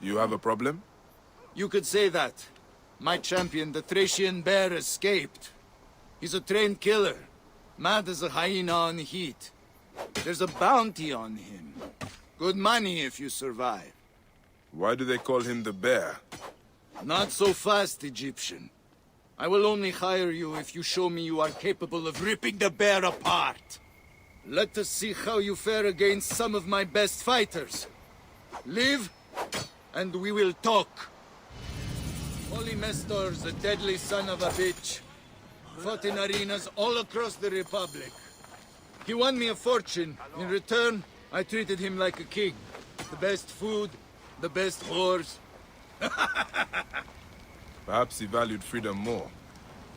You have a problem? You could say that. My champion, the Thracian bear, escaped. He's a trained killer, mad as a hyena on heat. There's a bounty on him. Good money if you survive. Why do they call him the bear? Not so fast, Egyptian. I will only hire you if you show me you are capable of ripping the bear apart. Let us see how you fare against some of my best fighters. Live, and we will talk. Holy Mestor's a deadly son of a bitch. Fought in arenas all across the Republic. He won me a fortune. In return, I treated him like a king. The best food, the best whores. Perhaps he valued freedom more.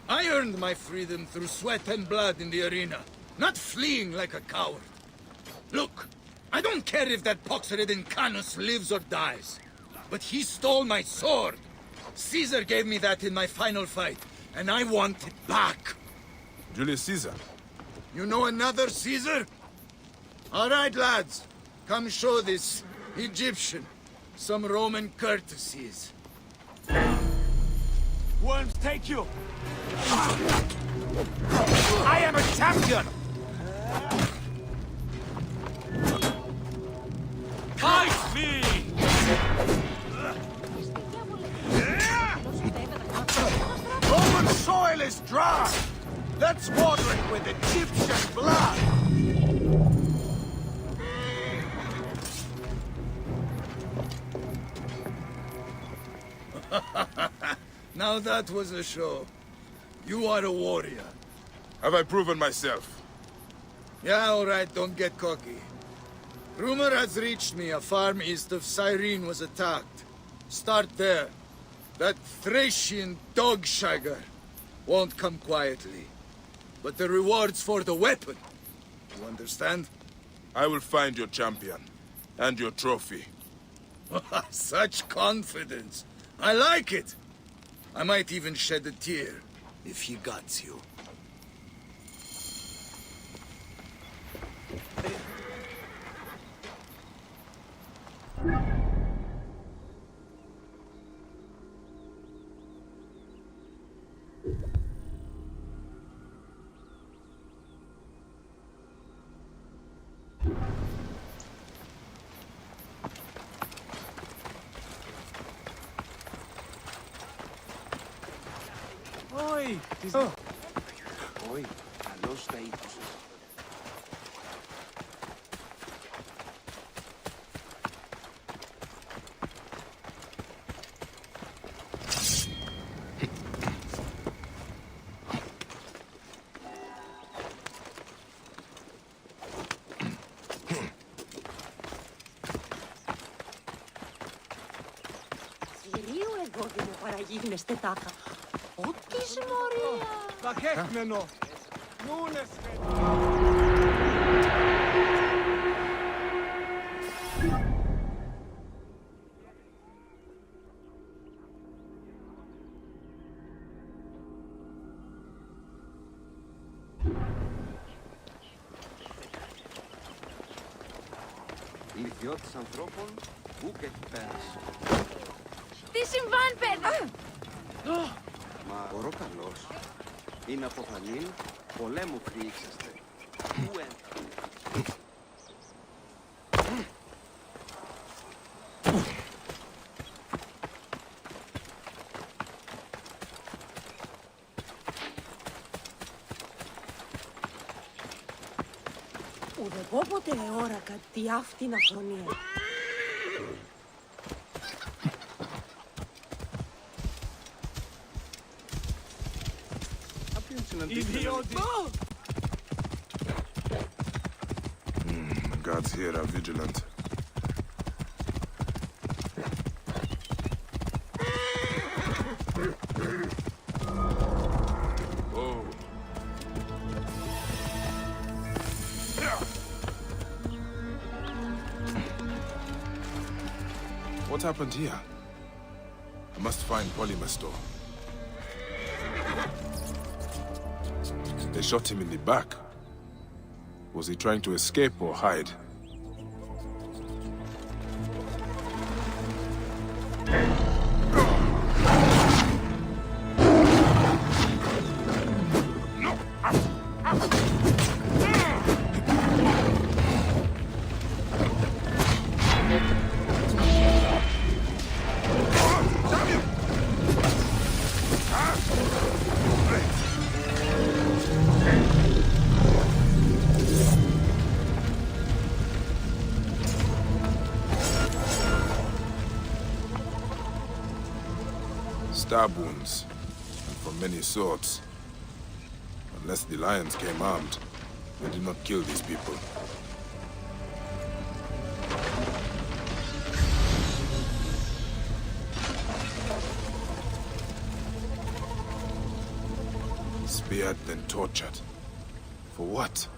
I earned my freedom through sweat and blood in the arena, not fleeing like a coward. Look, I don't care if that pox-ridden Canus lives or dies, but he stole my sword. Caesar gave me that in my final fight, and I want it back. Julius Caesar? You know another Caesar? All right, lads. Come show this Egyptian some Roman courtesies. Worms take you! I am a champion! Fight me! Roman soil is dry! Let's water it with Egyptian blood! Now that was a show. You are a warrior. Have I proven myself? Yeah, all right, don't get cocky. Rumor has reached me a farm east of Cyrene was attacked. Start there. That Thracian dog-shagger won't come quietly. But the reward's for the weapon. You understand? I will find your champion. And your trophy. Such confidence. I like it. I might even shed a tear if he got you. Όχι, καλώς τα ήκουσες. Κυρίου εγώ δεν με παραγίγνεστε τάχα. Ό,τι συμμορία. Δαχέχμενο. Νούνες Ηλικιώτης ανθρώπων, πού και έχει πέρασει. Τι συμβάν, παιδί! Μα μπορώ καλός. Είναι από θαλήν, πολέμου χρήξαστε. Πού Ουδεπόποτε εόρακα τι αυτήν αφρονία. Ιδιώτης! The guards here are vigilant. Oh. What happened here? I must find Polymastor. They shot him in the back. Was he trying to escape or hide? Stab wounds, and from many sorts. Unless the lions came armed, they did not kill these people. Speared, then tortured. For what?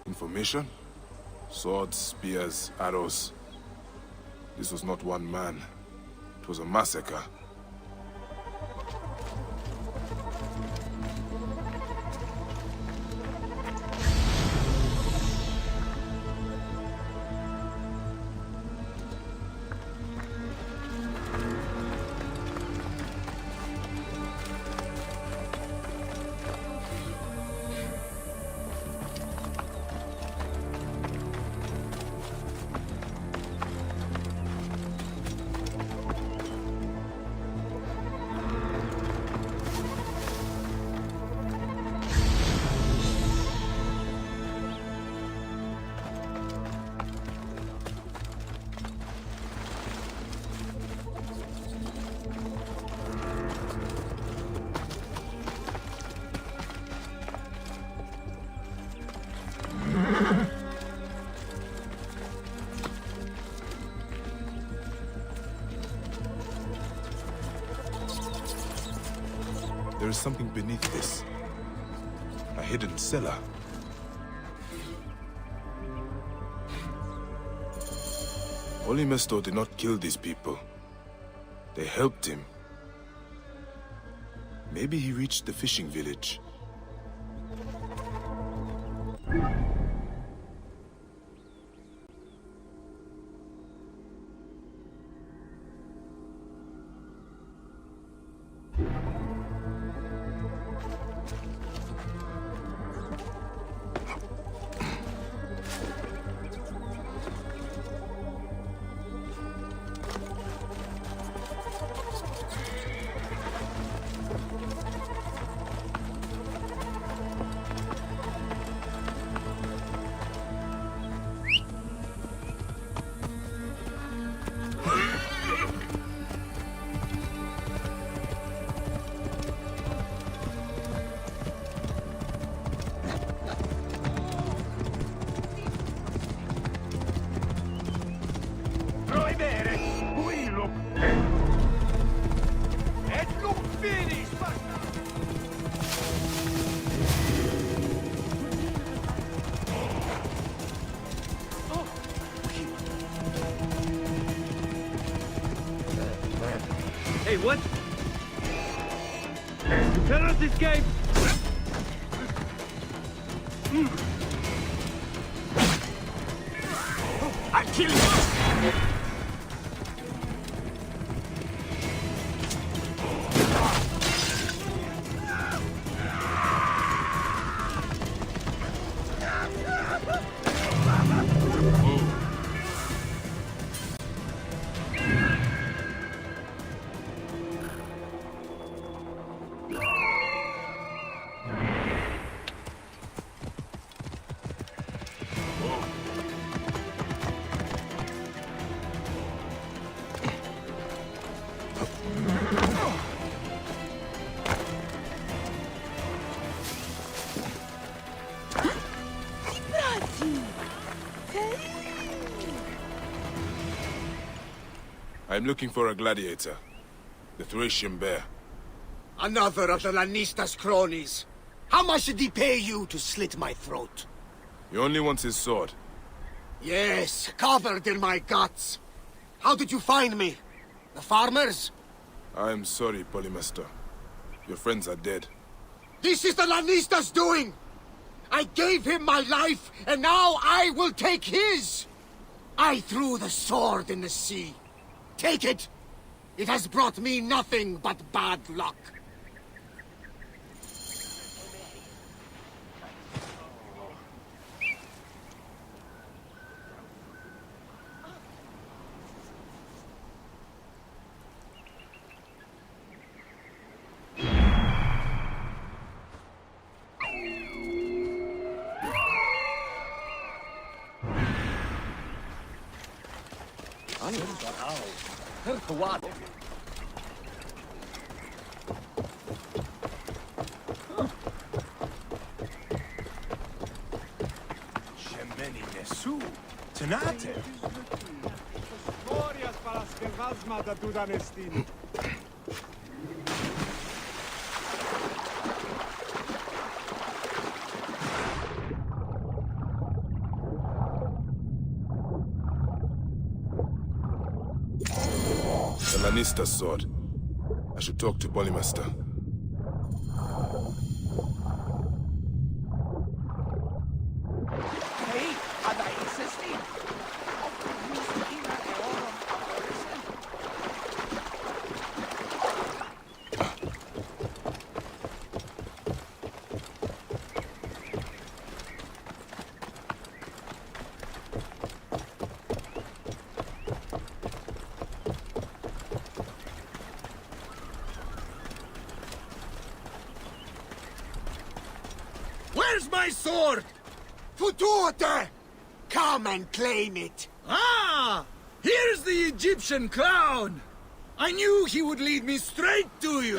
Information? Swords, spears, arrows. This was not one man. It was a massacre. There is something beneath this. A hidden cellar. M.2 did not kill these people. They helped him. Maybe he reached the fishing village. Hey, what? You cannot escape! I'll kill you! I'm looking for a gladiator. The Thracian bear. Another of the Lannista's cronies. How much did he pay you to slit my throat? He only wants his sword. Yes, covered in my guts. How did you find me? The farmers? I am sorry, M.2. Your friends are dead. This is the Lannista's doing! I gave him my life, and now I will take his! I threw the sword in the sea. Take it! It has brought me nothing but bad luck. Tenate! Glorias para skevazmata tudanestin. The Lannister sword. I should talk to Polymaster. Hey, ada insisting. Where's my sword? Futuote! Come and claim it. Ah! Here's the Egyptian clown! I knew he would lead me straight to you!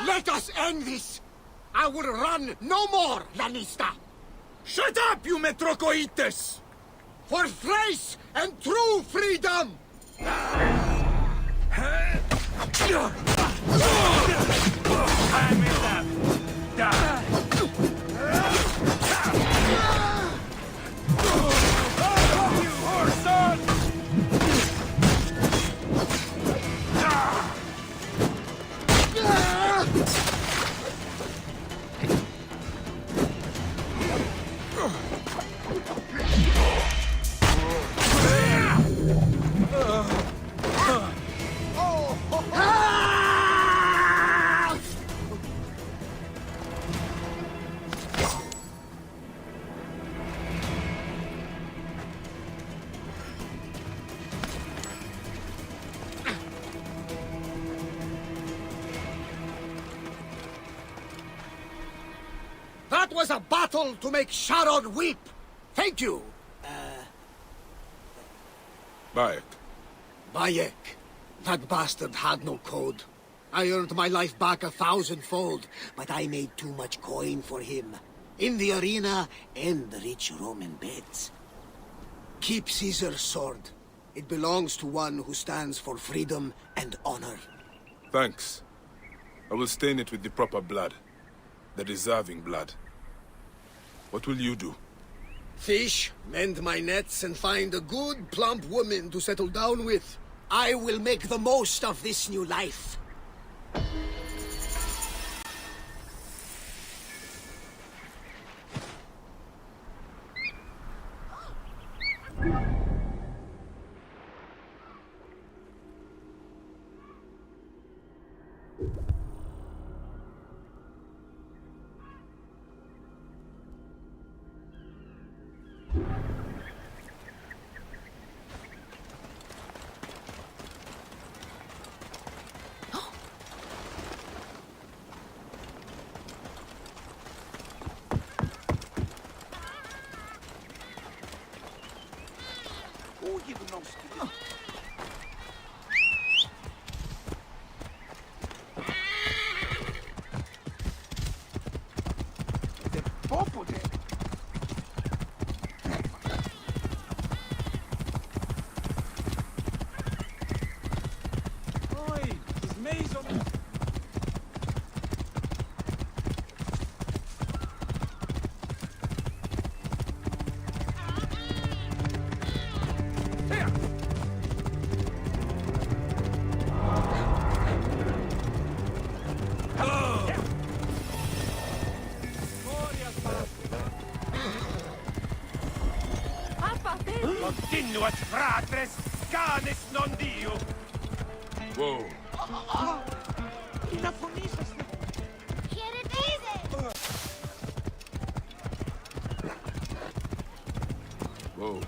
Let us end this. I will run no more, Lannister. Shut up, you Metrocoites! For thrace and true freedom! That was a battle to make Sharon weep. Thank you, Bayek. Bayek. That bastard had no code. I earned my life back 1,000-fold, but I made too much coin for him. In the arena and the rich Roman beds. Keep Caesar's sword. It belongs to one who stands for freedom and honor. Thanks. I will stain it with the proper blood. The deserving blood. What will you do? Fish, mend my nets, and find a good, plump woman to settle down with. I will make the most of this new life. Continuat fratres, canis non dio! Whoa. Whoa.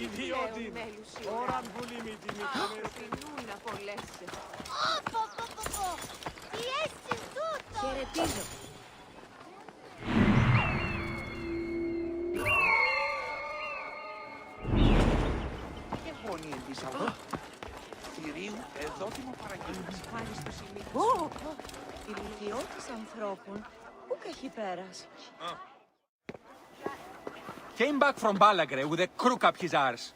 Ιδιώτη! Ώραν βουλή μη τιμή. Φινούλα πολλέσαι. Τι έτσι τούτο! Χαιρετίζω. Και φωνή εμπίσαλο. Θηρίου εδότιμο παραγγελίες. Ευχάριστο σημείο. Η λυθιώτης ανθρώπων πού καχυπέρας. Came back from Balagre with a crook up his arse.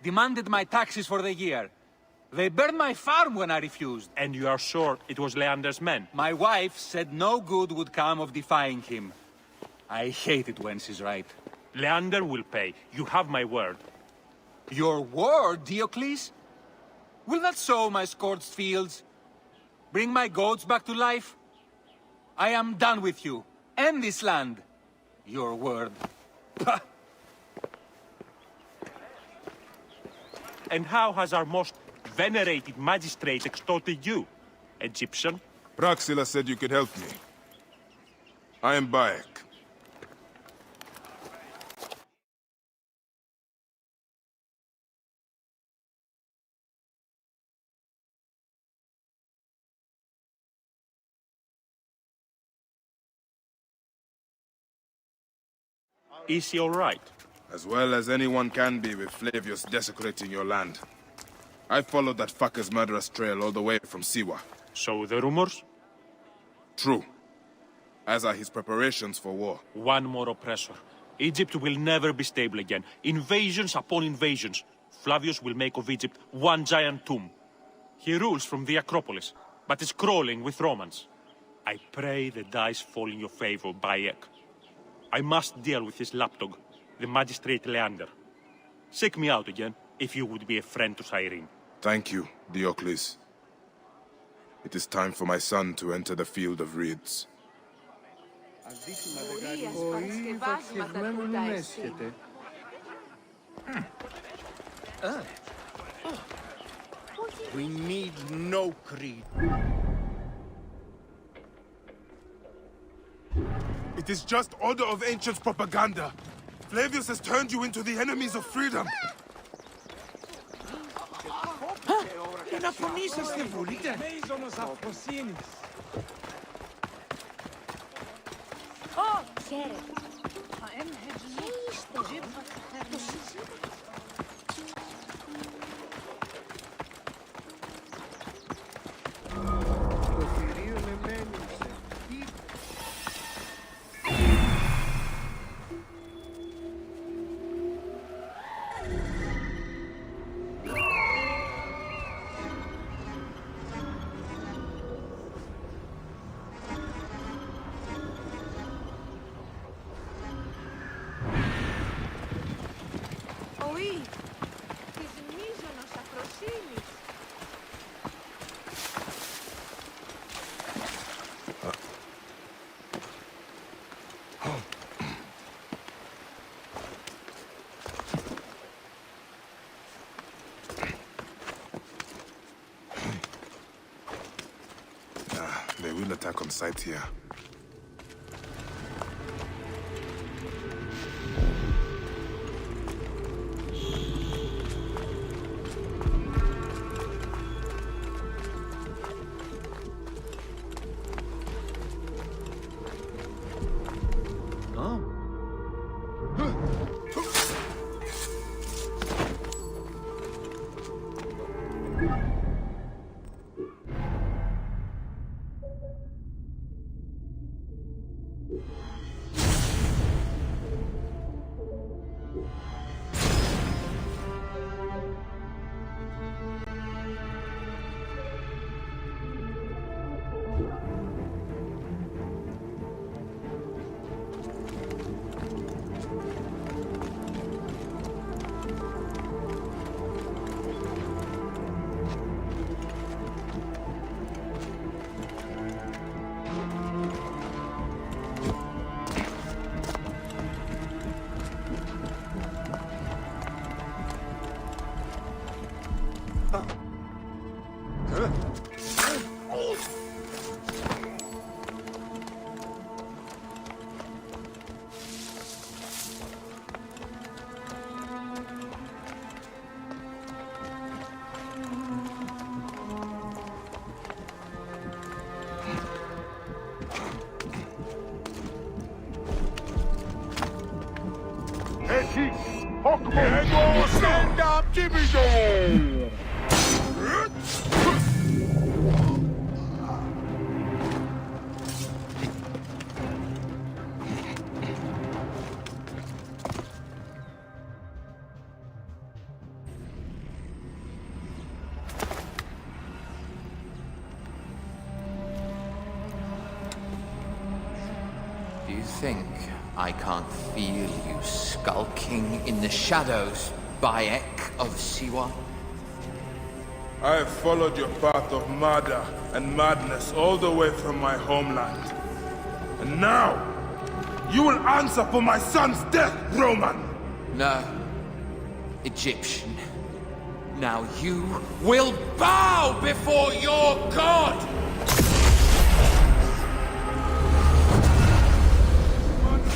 Demanded my taxes for the year. They burned my farm when I refused. And you are sure it was Leander's men? My wife said no good would come of defying him. I hate it when she's right. Leander will pay. You have my word. Your word, Diocles? Will that sow my scorched fields? Bring my goats back to life? I am done with you. End this land. Your word. Pah! And how has our most venerated magistrate extorted you, Egyptian? Praxila said you could help me. I am Bayek. Is he all right? As well as anyone can be with Flavius desecrating your land. I followed that fucker's murderous trail all the way from Siwa. So the rumors? True. As are his preparations for war. One more oppressor. Egypt will never be stable again. Invasions upon invasions. Flavius will make of Egypt one giant tomb. He rules from the Acropolis, but is crawling with Romans. I pray the dice fall in your favor, Bayek. I must deal with his lapdog, the magistrate Leander. Seek me out again, if you would be a friend to Cyrene. Thank you, Diocles. It is time for my son to enter the field of reeds. We need no creed. It is just Order of Ancients propaganda. Flavius has turned you into the enemies of freedom. Να φωνήσαστε, βουλείτε. Χαίρετε. Το θηρίο με μένυψε. Οή, της μίζωνος αφροσύνης. They will attack on sight here. Stand up, Jimmy! Do you think I can't feel you skulking in the shadows, Bayek of Siwa? I have followed your path of murder and madness all the way from my homeland. And now, you will answer for my son's death, Roman! No, Egyptian. Now you will bow before your god!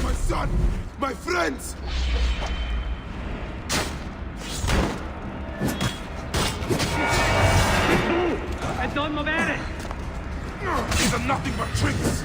My son! My friends! These are nothing but tricks!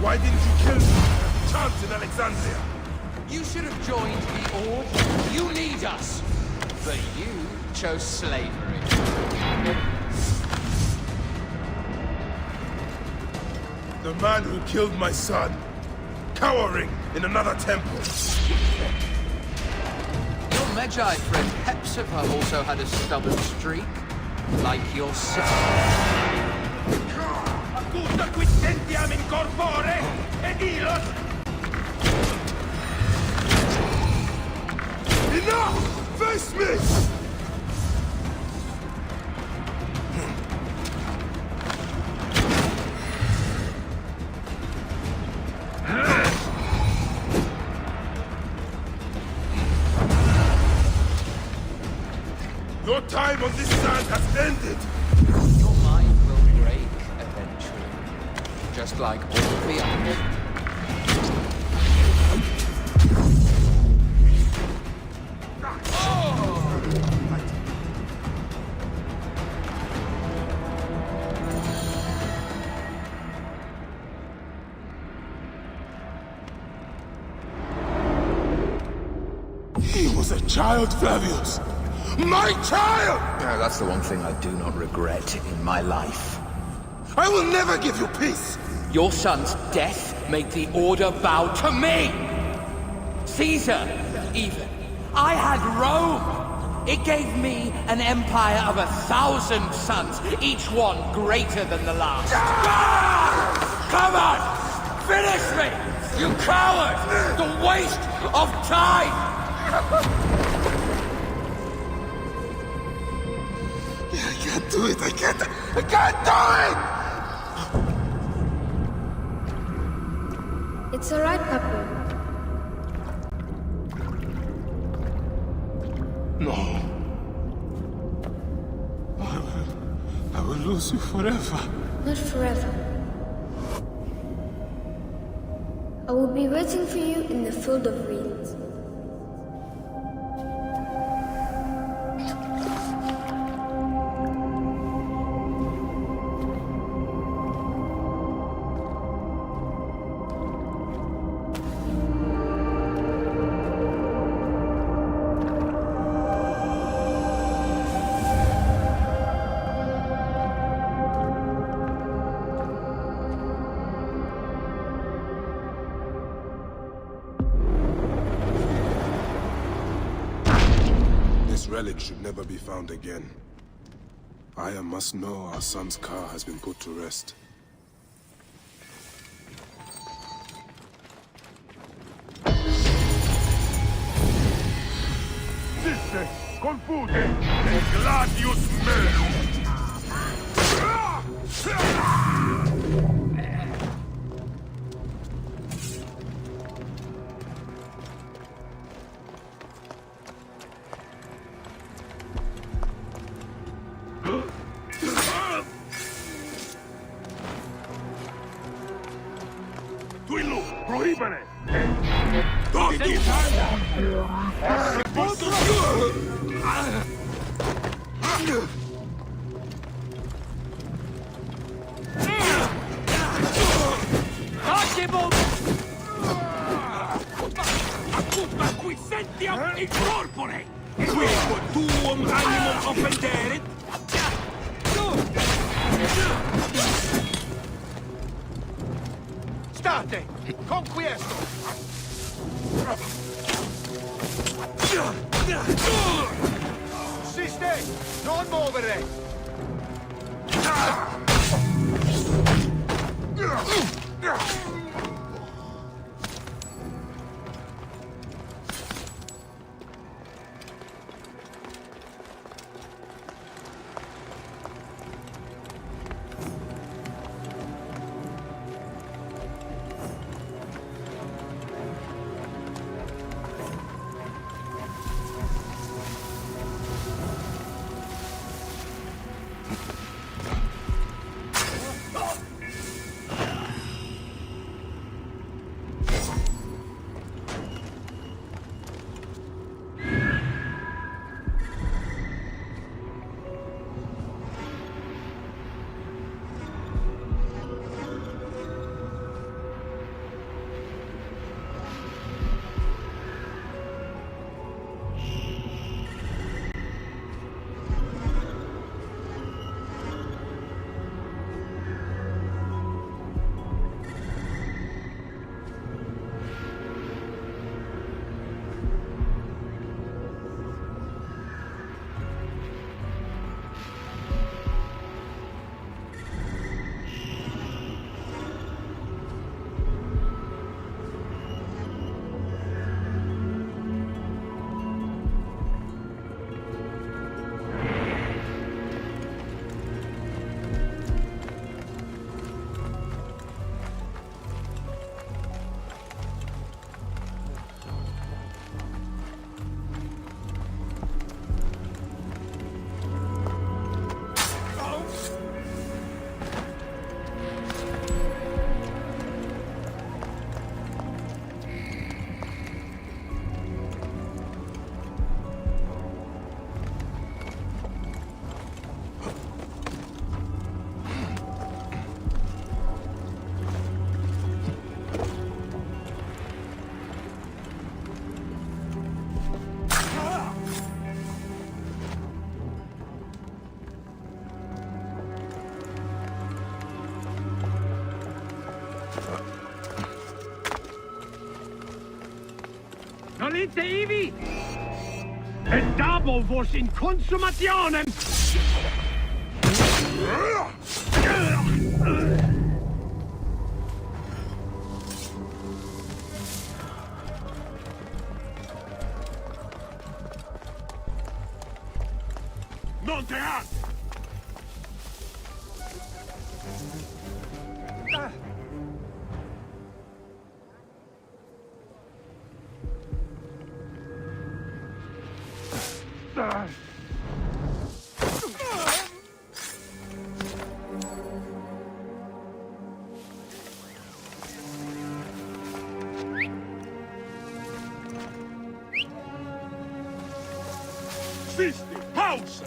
Why didn't you kill me? Chance in Alexandria. You should have joined the Order. You need us. But you chose slavery. The man who killed my son, cowering in another temple. Your Magi friend Hepzibah also had a stubborn streak, like yourself. Accusa quid sentiam in corpore, ed ilos! Enough! Face me! Your time on this sand has ended! Your mind will break eventually, just like all the others. He was a child, Flavius! My child! Yeah, that's the one thing I do not regret in my life. I will never give you peace! Your son's death made the Order bow to me! Caesar, even. I had Rome! It gave me an empire of 1,000 sons, each one greater than the last. Ah! Come on! Finish me! You coward! The waste of time! I can't do it, I can't do it! It's alright, Papa. No. I will lose you forever. Not forever. I will be waiting for you in the field of reeds. This relic should never be found again. Aya must know our son's car has been put to rest. Sisse, confute, e gladius me! Tuilu, prohibere! Tutti! Accusa qui sentiam in corpore! Qui tuum animum offenderet! State! Conquiesto! Siste! Non muovere! Nolite ivi! E dabo vos in consumationem! Non te ha! Sisti, pausa!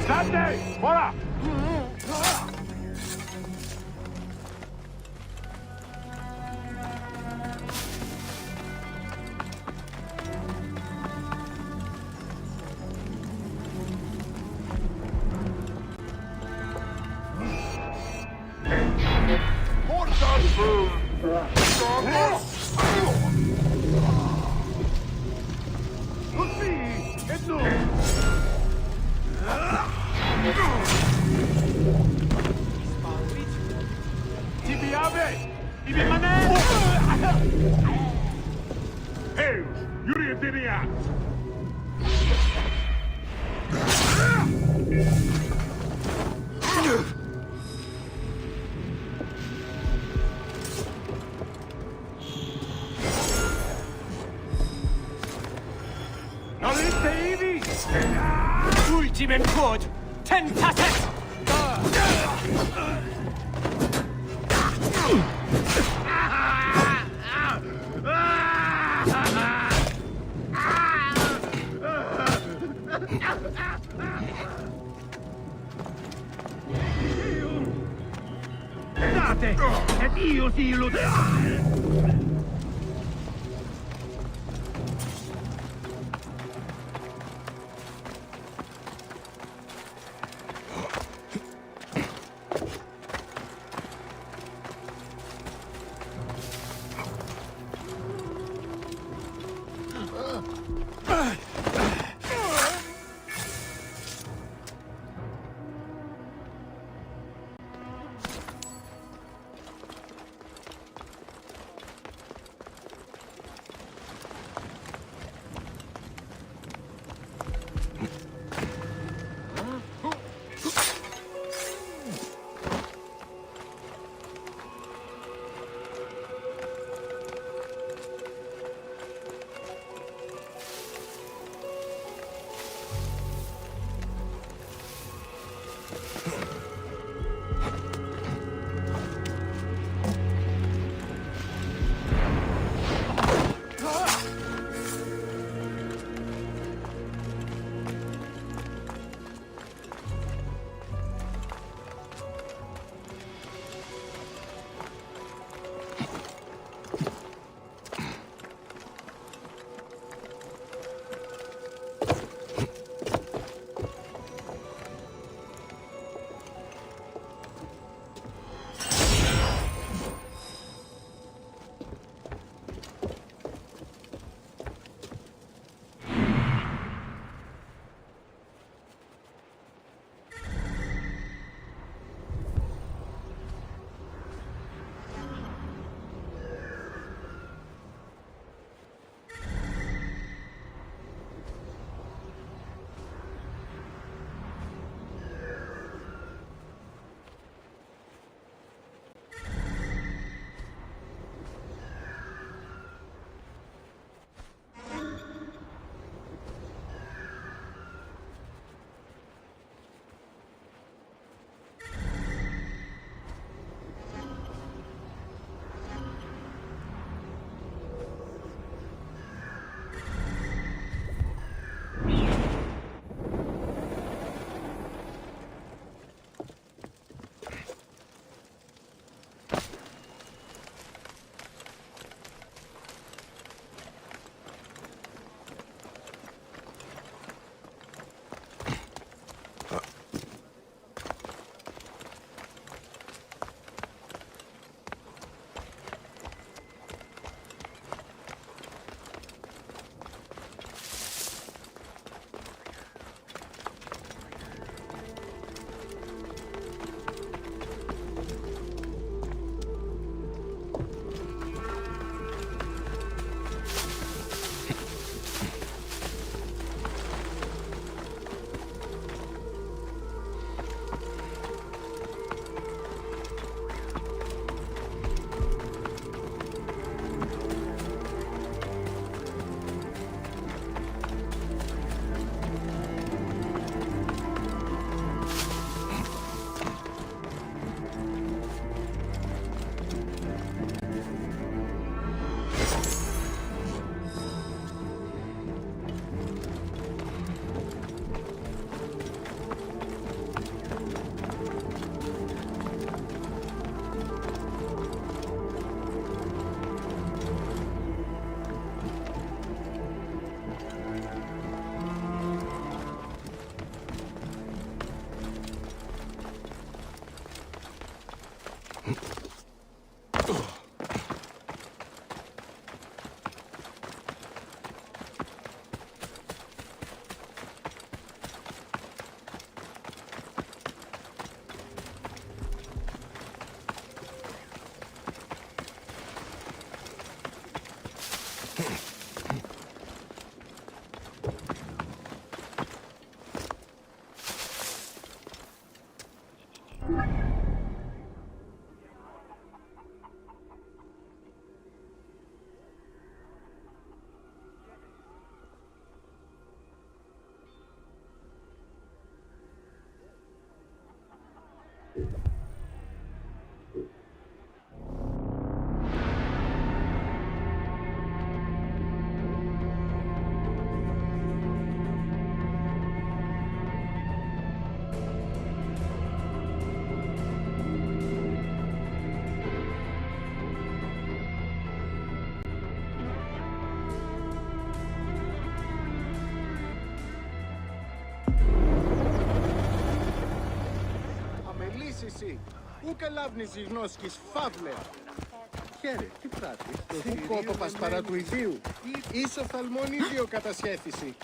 State! Voilà! Ultimem quod tentatet! Date, et io si illuderà! Εσύ, ούκα λάβνεις γνώσκης φαύλε. Χαίρε, τι πράττεις, του κόποπας παρά του ιδίου. Ίσο φθαλμόν ίδιο κατασχέθηση.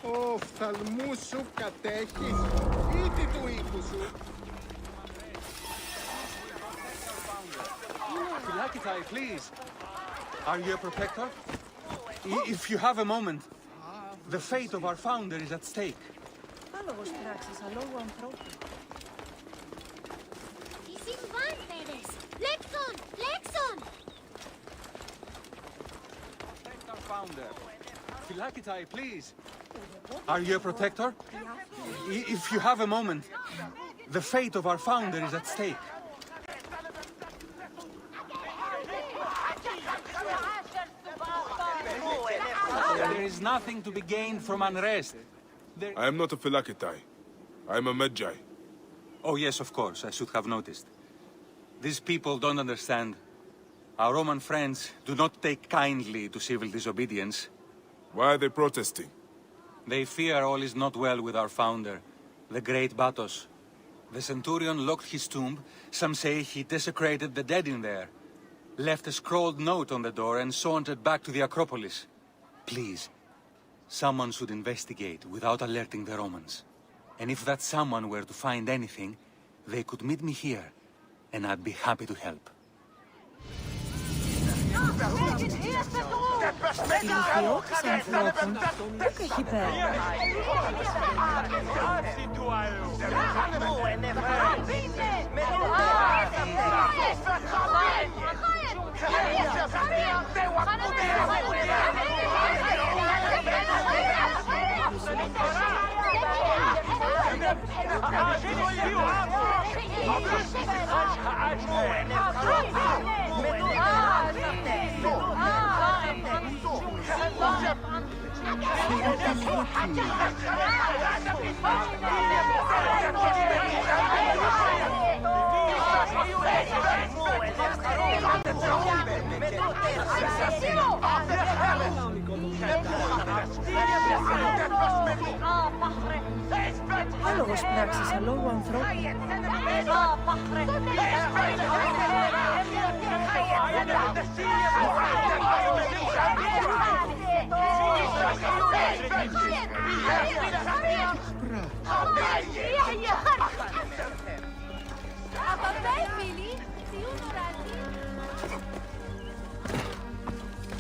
Ο φθαλμούς σου κατέχεις ή τι του οίκου σου. GIGABYTE, please. Are you a protector? If you have a moment, the fate of our founder is at stake. Άλογος πράξης, αλόγου ανθρώπου. Τι συμβάντερες! Λέξον! Λέξον! Protect our founder. GIGABYTE, please. Are you a protector? If you have a moment, the fate of our founder is at stake. There is nothing to be gained from unrest. I am not a Philakitae. I am a Magi. Oh yes, of course, I should have noticed. These people don't understand. Our Roman friends do not take kindly to civil disobedience. Why are they protesting? They fear all is not well with our founder, the great Batos. The centurion locked his tomb. Some say he desecrated the dead in there, left a scrawled note on the door and sauntered back to the Acropolis. Please, someone should investigate without alerting the Romans. And if that someone were to find anything, they could meet me here, and I'd be happy to help. Ηλικιώτης ανθρώπων, δεν έχει πέρα. Άλογος πράξης, αλόγου ανθρώπου.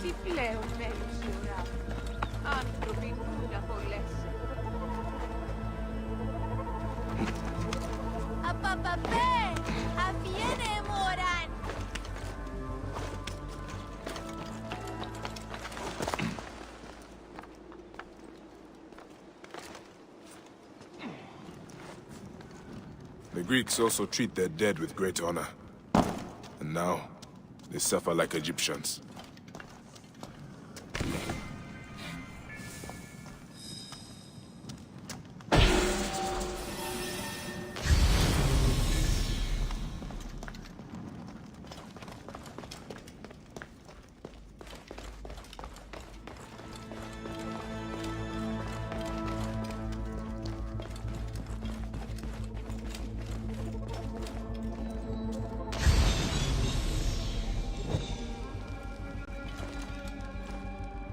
Τι πλέον μένεις η ουρά. Άνθρωποι που να απολέσει. Απαπαπέ! Αφιένε μωράν! The Greeks also treat their dead with great honor. And now, they suffer like Egyptians.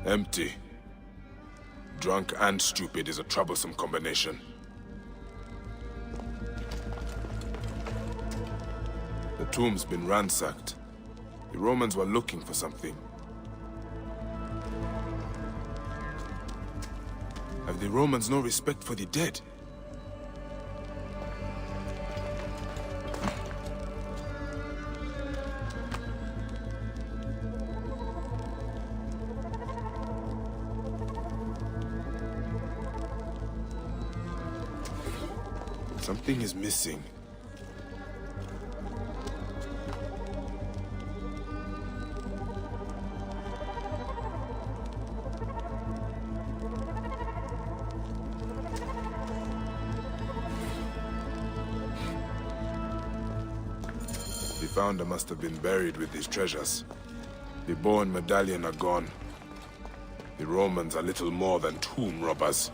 Empty. Drunk and stupid is a troublesome combination. The tomb's been ransacked. The Romans were looking for something. Have the Romans no respect for the dead? Something is missing. The founder must have been buried with these treasures. The bow and medallion are gone. The Romans are little more than tomb robbers.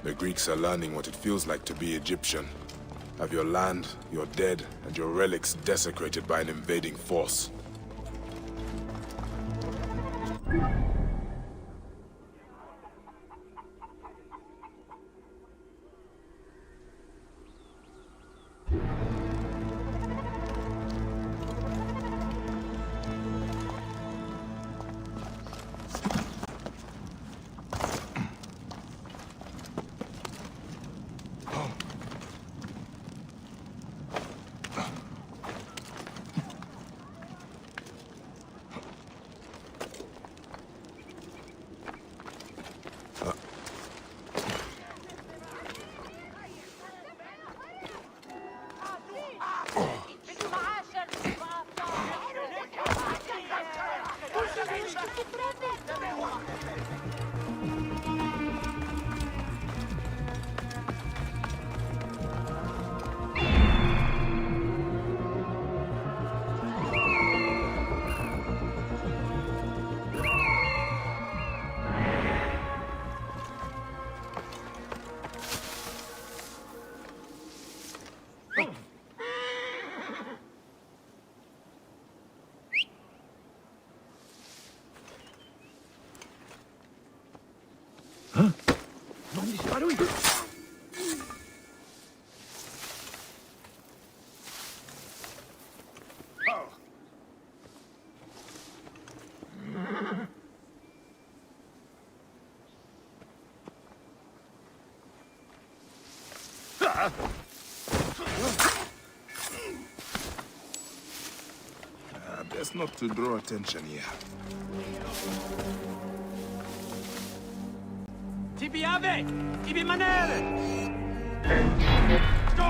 The Greeks are learning what it feels like to be Egyptian. Have your land, your dead, and your relics desecrated by an invading force. Best not to draw attention here. Tibi ave! Tibi manere! Del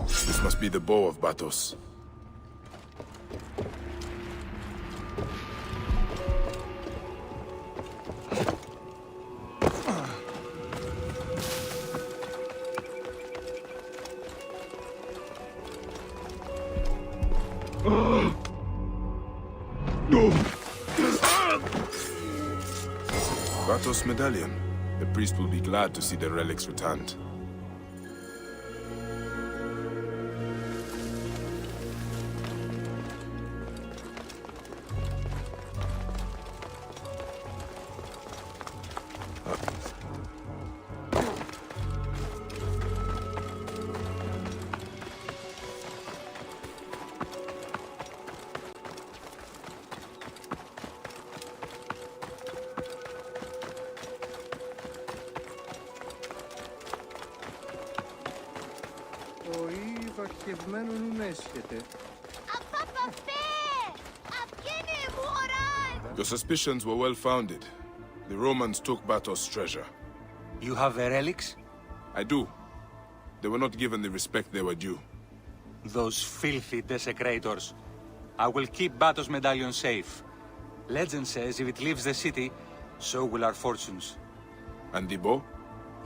This must be the bow of Batos. Batos' medallion. The priest will be glad to see the relics returned. στοχευμένο νου έσχεται. Your suspicions were well founded. The Romans took Batos' treasure. You have the relics? I do. They were not given the respect they were due. Those filthy desecrators. I will keep Batos' medallion safe. Legend says if it leaves the city, so will our fortunes. And the bow?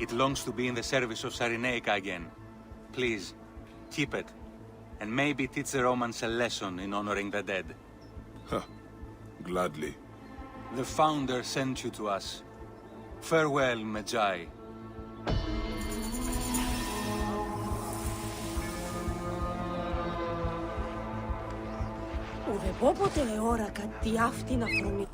It longs to be in the service of Cyrenaica again. Please, keep it. And maybe teach the Romans a lesson in honoring the dead. Huh. Gladly. The Founder sent you to us. Farewell, Magi. Ουδεπόποτε εόρακα τι αυτήν αφρονή.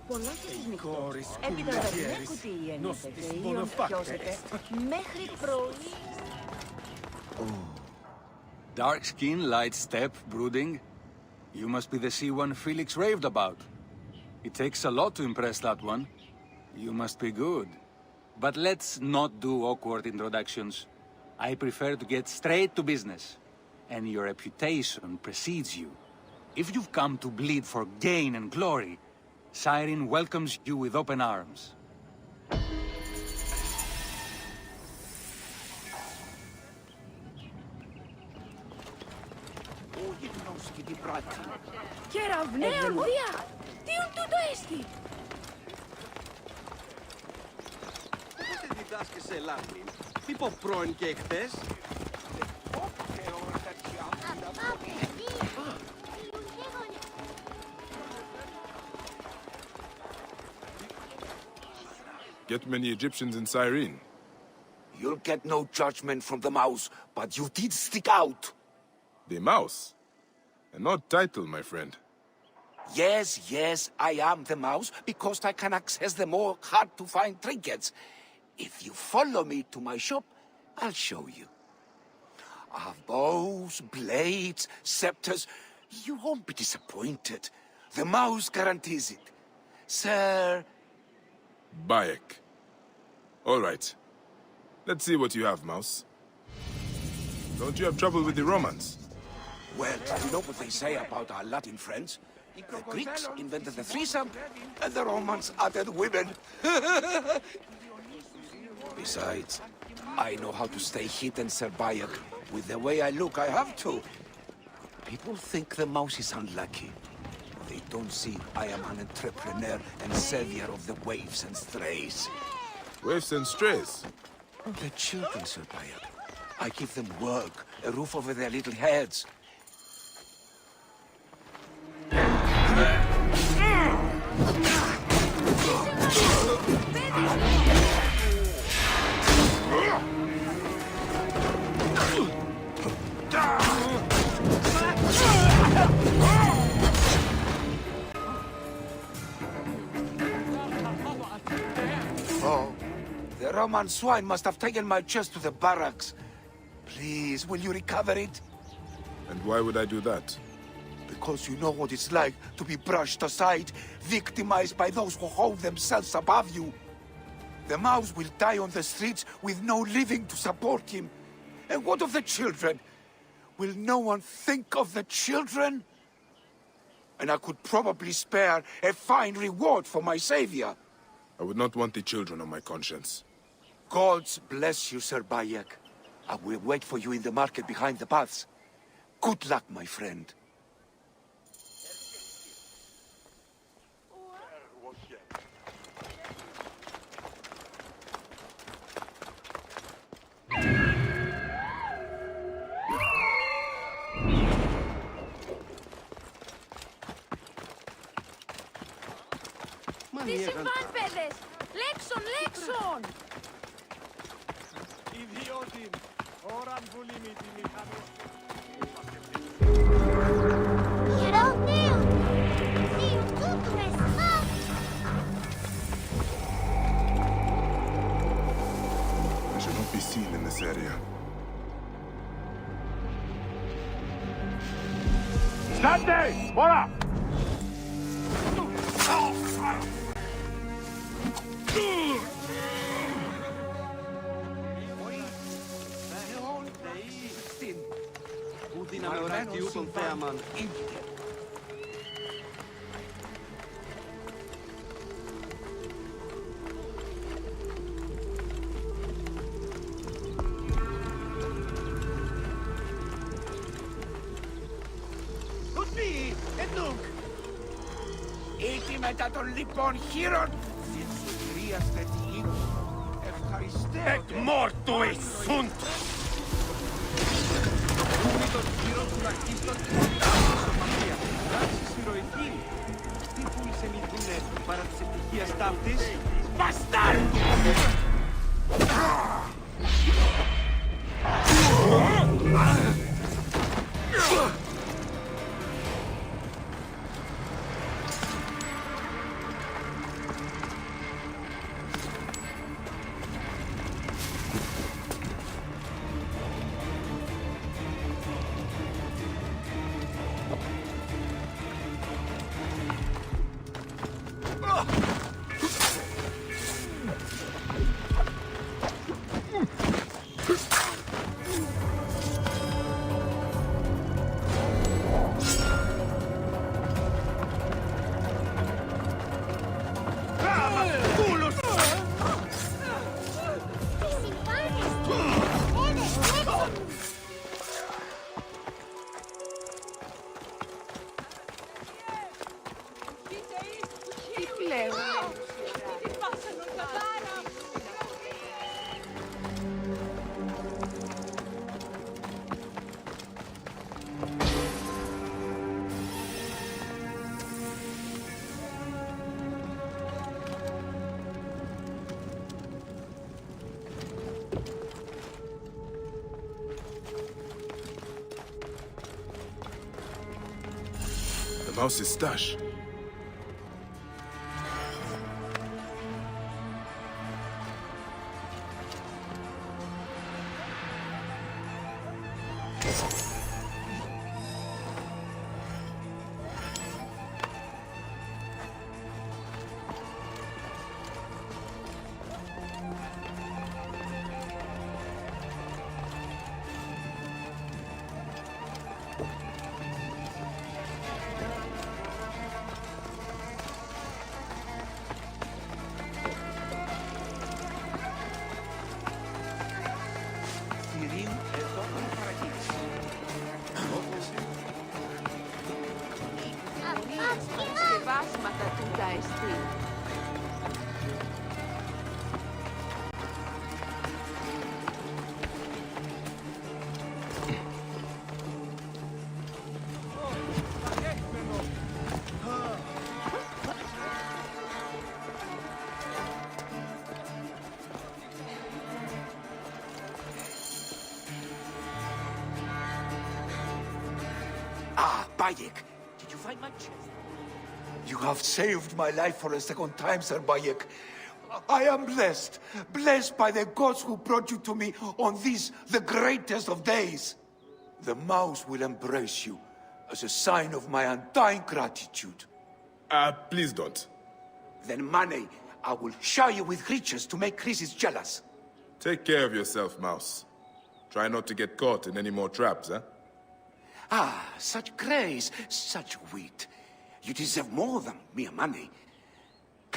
Πολλά στις νυχτώσεις. Έπειτα δεν έχω τι εννοείται ή αν πιώσετε μέχρι πρωί. Dark skin, light step, brooding. You must be the C1 Felix raved about. It takes a lot to impress that one. You must be good. But let's not do awkward introductions. I prefer to get straight to business. And your reputation precedes you. If you've come to bleed for gain and glory, Cyrene welcomes you with open arms. Κεραυναία μωρία! Τι τούτο έστι! Πότε διδάσκεσαι Λάτιν, τύπο πρώην και εχθές. Get many Egyptians in Cyrene. You'll get no judgment from the mouse, but you did stick out. The mouse? An odd title, my friend. Yes, I am the mouse because I can access the more hard-to-find trinkets. If you follow me to my shop, I'll show you. I have bows, blades, scepters. You won't be disappointed. The mouse guarantees it. Sir, Bayek. All right. Let's see what you have, Mouse. Don't you have trouble with the Romans? Well, you know what they say about our Latin friends? The Greeks invented the threesome, and the Romans added women. Besides, I know how to stay hidden, Sir Bayek. With the way I look, I have to. People think the mouse is unlucky. They don't see I am an entrepreneur and savior of the waifs and strays. Waifs and strays? The children, Sir Bayek. I give them work, a roof over their little heads. Oh, the Roman swine must have taken my chest to the barracks. Please, will you recover it? And why would I do that? Because you know what it's like to be brushed aside, victimized by those who hold themselves above you. The mouse will die on the streets with no living to support him. And what of the children? Will no one think of the children? And I could probably spare a fine reward for my savior. I would not want the children on my conscience. Gods bless you, Sir Bayek. I will wait for you in the market behind the baths. Good luck, my friend. Τι συμβάν, παιδες! Λέξον, λέξον! Ιδιώτη, ώραν βουλήμη τη μηχανή. I should not be seen in this area. Stande! Voilà! Ήτι μετά των λοιπόν χείρων, την σωτηρία στετιή, ευχαριστώ. Εκ μόρτου εσούντ! Δούμε τον χείρον τουλαχίστων τουλάχιστον σωματεία. Πράξεις ηρωική. Τι πούλησε μηθούνε παρά της επιτυχίας ταύτης. Μπαστάρδι! The mouse's stash. τούτα εστί. Ah, Bayek, did you find my chest? You have saved my life for a second time, Sir Bayek. I am blessed, blessed by the gods who brought you to me on this, the greatest of days. The mouse will embrace you as a sign of my undying gratitude. Please don't. Then, Mane, I will shower you with riches to make Chrysis jealous. Take care of yourself, Mouse. Try not to get caught in any more traps, huh? Ah, such grace, such wit. You deserve more than mere money.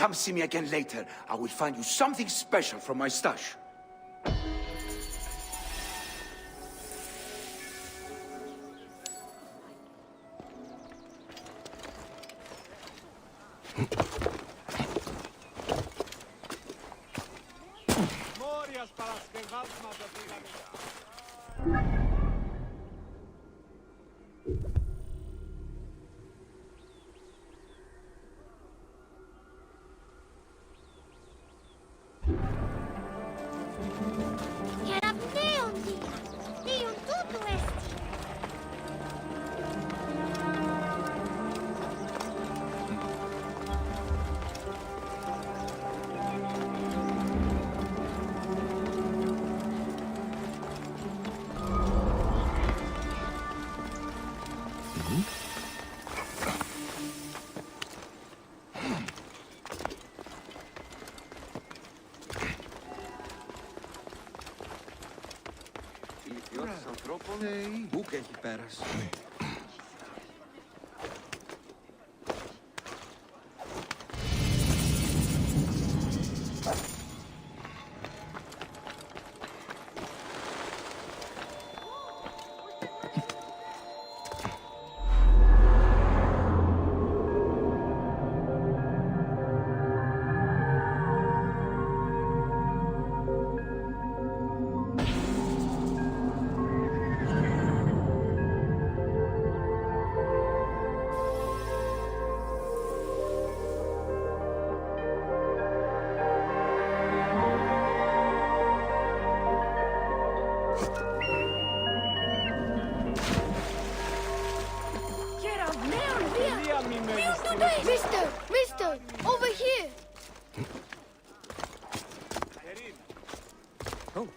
Come see me again later. I will find you something special from my stash. Μόριας παρασκευάσματα πήγαμε. Ηλικιώτης ανθρώπων, μπουκ έχει πέρασει. Mister, over here. Oh.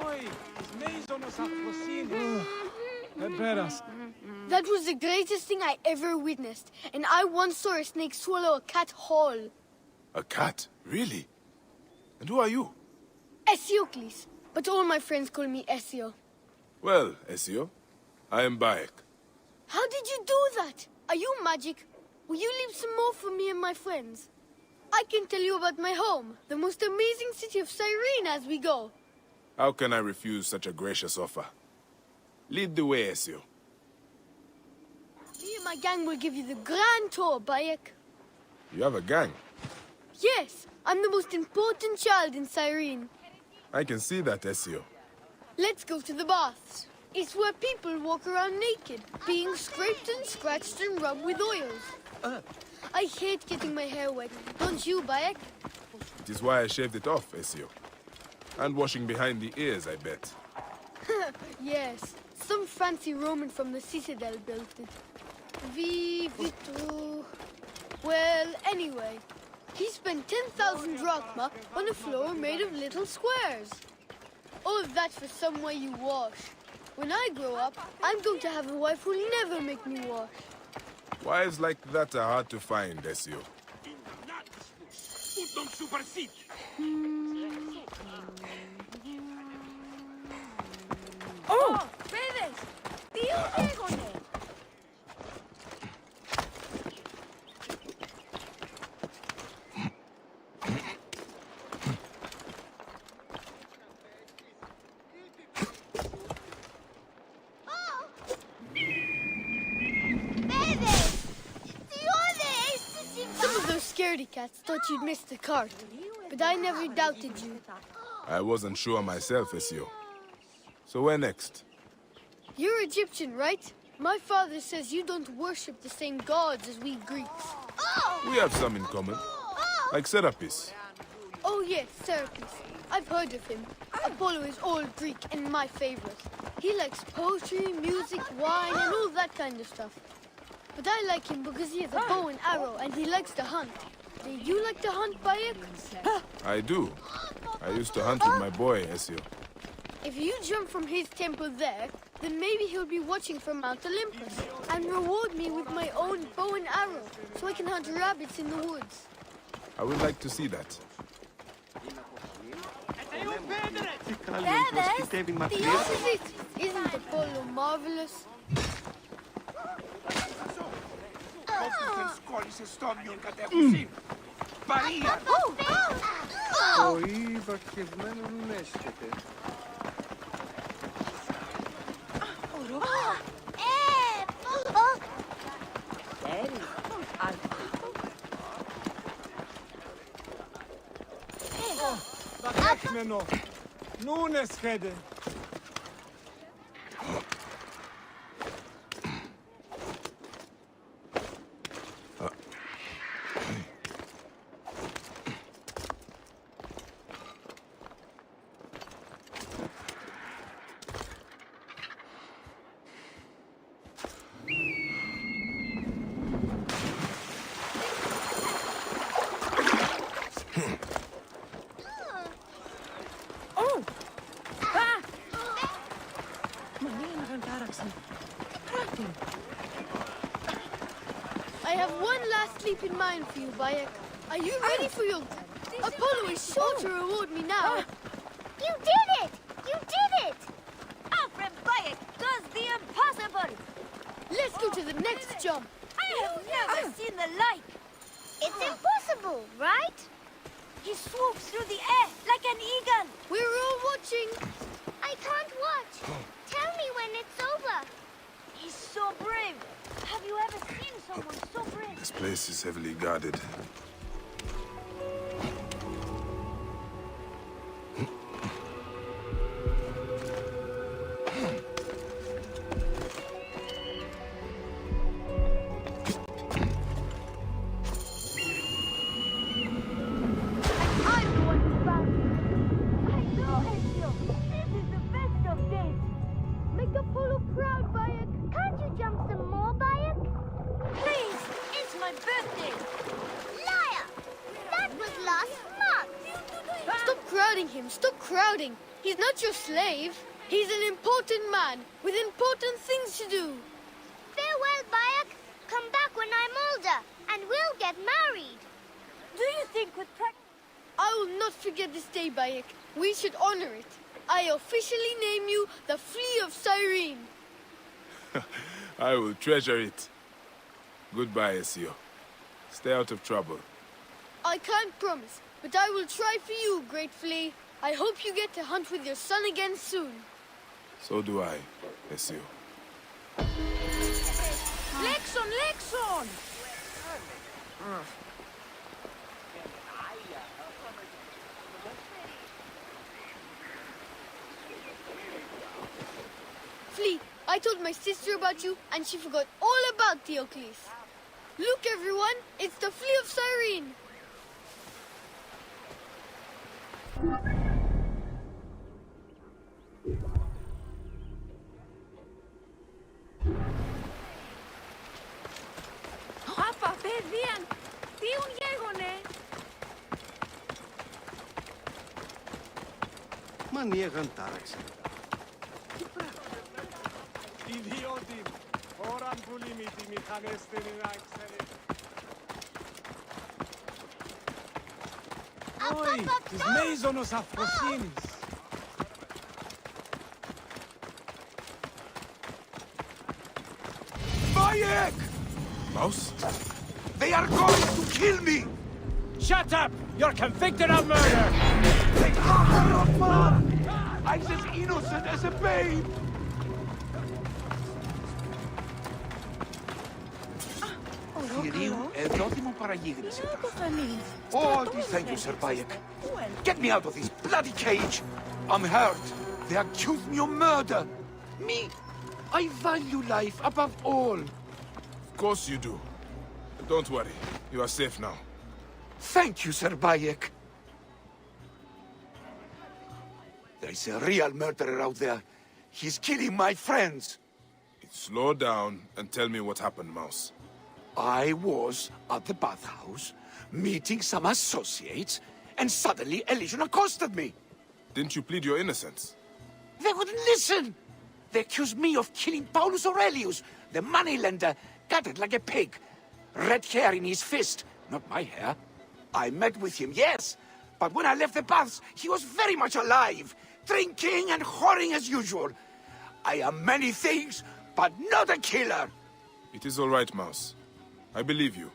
Oi, τις μέιζονος αφροσύνης. Δεν πέρασε. That was the greatest thing I ever witnessed, and I once saw a snake swallow a cat whole. A cat? Really? And who are you? Esiocles, but all my friends call me Esio. Well, Ezio, I am Bayek. How did you do that? Are you magic? Will you leave some more for me and my friends? I can tell you about my home, the most amazing city of Cyrene as we go. How can I refuse such a gracious offer? Lead the way, Ezio. Me and my gang will give you the grand tour, Bayek. You have a gang? Yes, I'm the most important child in Cyrene. I can see that, Ezio. Let's go to the baths. It's where people walk around naked, being scraped and scratched and rubbed with oils. I hate getting my hair wet, don't you, Bayek? It is why I shaved it off, Ezio. And washing behind the ears, I bet. Yes, some fancy Roman from the Citadel built it. Vitru. Well, anyway, he spent 10,000 drachma on a floor made of little squares. All that for somewhere you wash. When I grow up, I'm going to have a wife who'll never make me wash. Wives like that are hard to find, Ezio. Oh, παιδες! Τι οδήγωνε! Παιδες! Τι όδε, είστε scaredy cats thought you'd missed the cart, but I never doubted you. I wasn't sure myself, Ezio. So where next? You're Egyptian, right? My father says you don't worship the same gods as we Greeks. We have some in common. Like Serapis. Oh yes, Serapis. I've heard of him. Apollo is all Greek and my favorite. He likes poetry, music, wine, and all that kind of stuff. But I like him because he has a bow and arrow and he likes to hunt. Do you like to hunt, Bayek? I do. I used to hunt with my boy, Ezio. If you jump from his temple there, then maybe he'll be watching from Mount Olympus and reward me with my own bow and arrow so I can hunt rabbits in the woods. I would like to see that. The opposite! Isn't Apollo marvelous? Πολύ βαχευμένο νέσχεται. Βαχευμένο. Νούνες χέτε. I have one last leap in mind for you, Bayek. Are you ready for your... Apollo is sure to reward me now. You did it! You did it! Alfred Bayek does the impossible! Let's go to the next jump. I have never seen the like! It's impossible, right? He swoops through the air like an eagle! We're all watching! I can't watch! Tell me when it's over! He's so brave! Have you ever seen someone so brave? This place is heavily guarded. Stop crowding. He's not your slave. He's an important man with important things to do. Farewell, Bayek. Come back when I'm older, and we'll get married. Do you think with I will not forget this day, Bayek. We should honor it. I officially name you the Flea of Cyrene. I will treasure it. Goodbye, Ezio. Stay out of trouble. I can't promise, but I will try for you, Great Flea. I hope you get to hunt with your son again soon. So do I, Ezio. Lexon, Lexon! Flea, I told my sister about you, and she forgot all about Diocles. Look, everyone, it's the Flea of Cyrene. Απα, παιδιά, τι γέγονε. Μαν ήγαν τάραξε. Ιδιώτη, ώραν που λίμητη μηχανές δεν είναι να ξέρετε. Όχι, της μέιζονος αφροσύνης. Bayek! Mouse? They are going to kill me! Shut up! You're convicted of murder! They are not mine! I'm as innocent as a babe! κυρίου εδότιμο παραγίγνεσαι. Oh, thank you, Sir Bayek. Get me out of this bloody cage. I'm hurt. They accuse me of murder. Me, I value life above all. Of course you do. Don't worry. You are safe now. Thank you, Sir Bayek. There's a real murderer out there. He's killing my friends. Slow down and tell me what happened, Mouse. I was at the bathhouse, meeting some associates, and suddenly Elysian accosted me. Didn't you plead your innocence? They wouldn't listen. They accused me of killing Paulus Aurelius, the moneylender, gutted like a pig. Red hair in his fist, not my hair. I met with him, yes, but when I left the baths, he was very much alive, drinking and whoring as usual. I am many things, but not a killer. It is all right, Mouse. I believe you.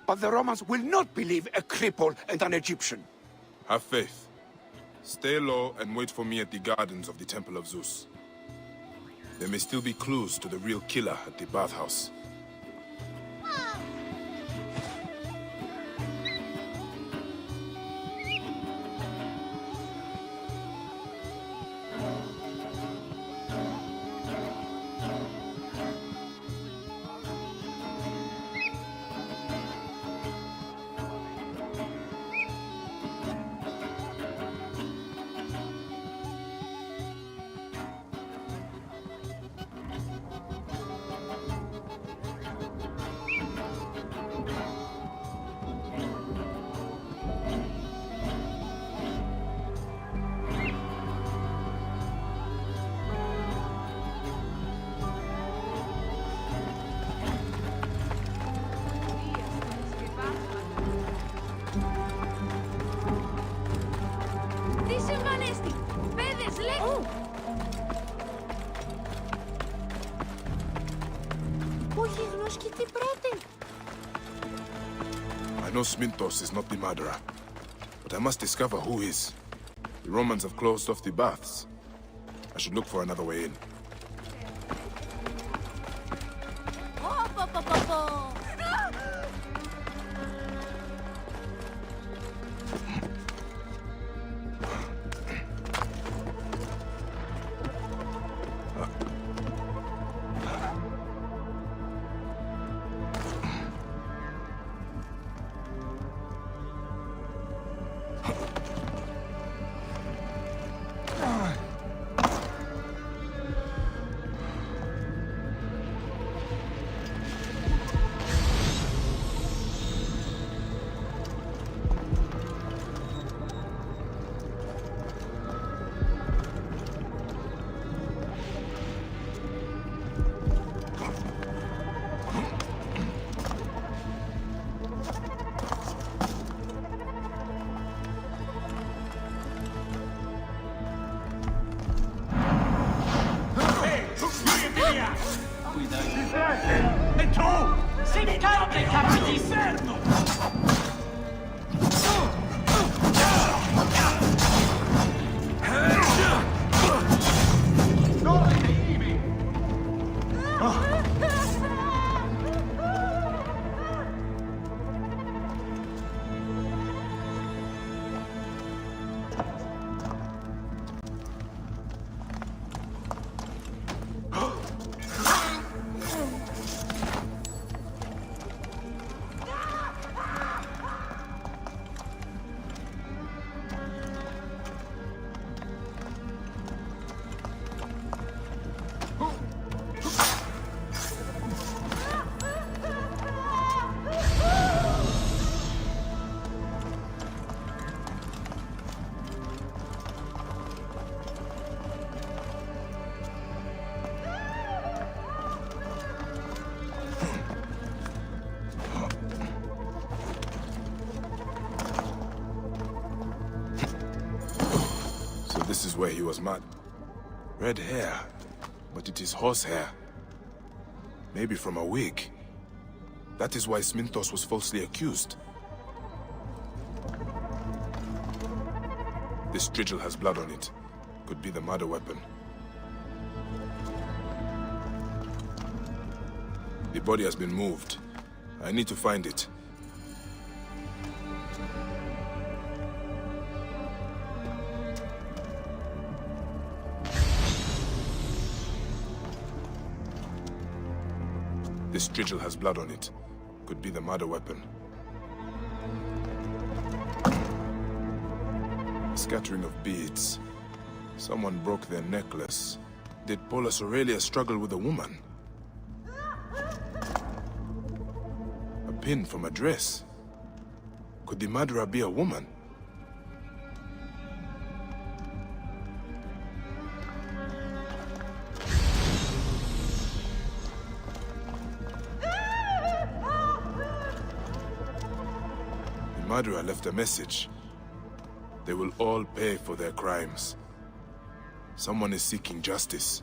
But the Romans will not believe a cripple and an Egyptian. Have faith. Stay low and wait for me at the gardens of the Temple of Zeus. There may still be clues to the real killer at the bathhouse. I know Smintos is not the murderer, but I must discover who is. The Romans have closed off the baths. I should look for another way in. This is where he was mad. Red hair, but it is horse hair. Maybe from a wig. That is why Smintos was falsely accused. This strigil has blood on it. Could be the murder weapon. The body has been moved. I need to find it. This sigil has blood on it. Could be the murder weapon. A scattering of beads. Someone broke their necklace. Did Paulus Aurelius struggle with a woman? A pin from a dress. Could the murderer be a woman? The murderer left a message. They will all pay for their crimes. Someone is seeking justice.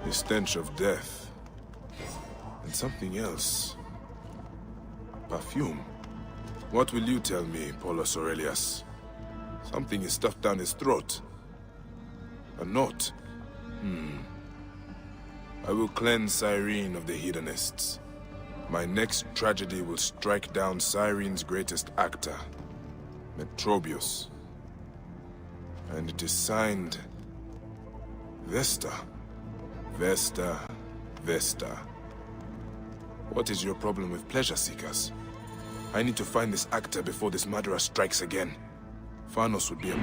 The stench of death. And something else. Perfume. What will you tell me, Paulus Aurelius? Something is stuffed down his throat. A note. I will cleanse Cyrene of the hedonists. My next tragedy will strike down Cyrene's greatest actor, Metrobius. And it is signed... Vesta. Vesta. Vesta. What is your problem with pleasure seekers? I need to find this actor before this murderer strikes again. Farnos would be a...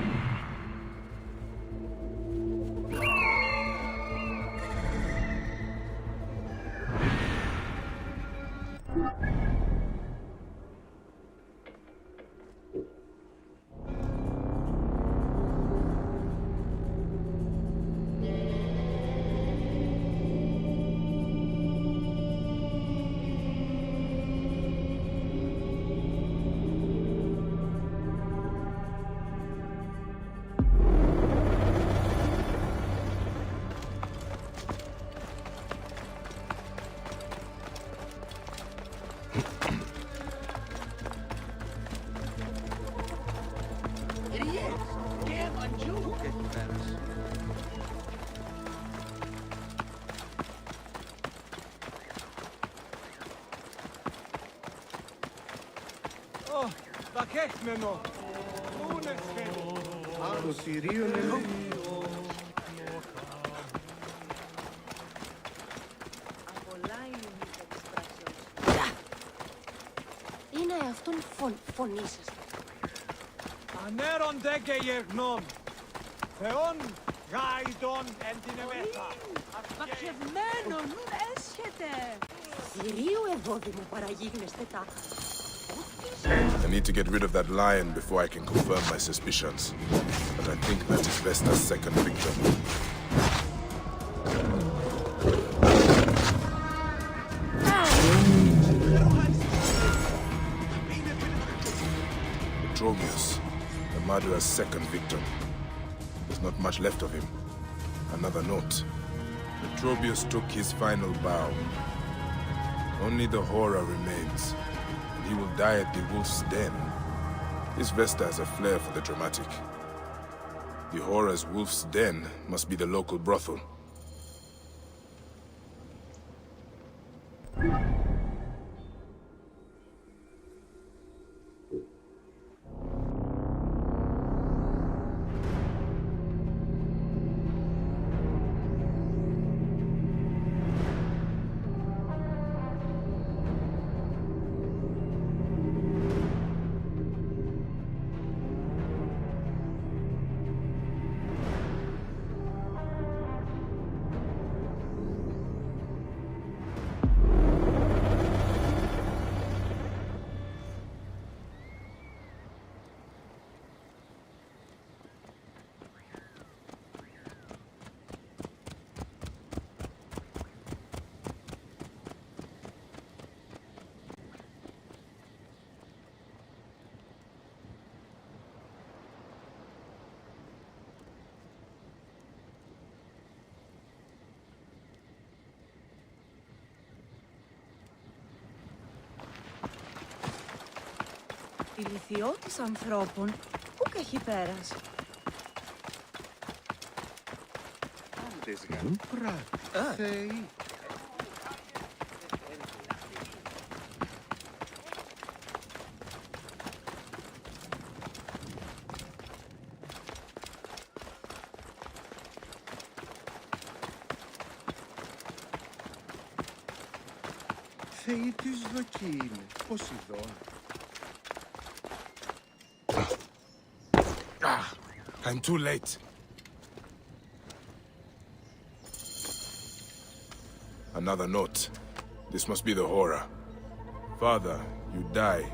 Παχέχμενο. Πού είναι σχέδιο. Το θηρίο νερό. Είναι αυτόν φωνή σας. Ανέρονται και οι εγνών. Θεόν γάιτον εν την εμέθα. Παχευμένο, νου έσχεται. Θηρίου ευώδη μου παραγίγνεστε τα. I need to get rid of that lion before I can confirm my suspicions. But I think that is Vesta's second victim. Petromius, the murderer's second victim. There's not much left of him. Another note. Petromius took his final bow. Only the horror remains. He will die at the wolf's den. This Vesta has a flair for the dramatic. The horror's wolf's den must be the local brothel. Η λυθιώτης ανθρώπων, πού και έχει πέρας. Πάντες γαν πράτη, Θεοί. Θεοί της δοκή είναι, Ποσειδών. I'm too late. Another note. This must be the horror. Father, you die.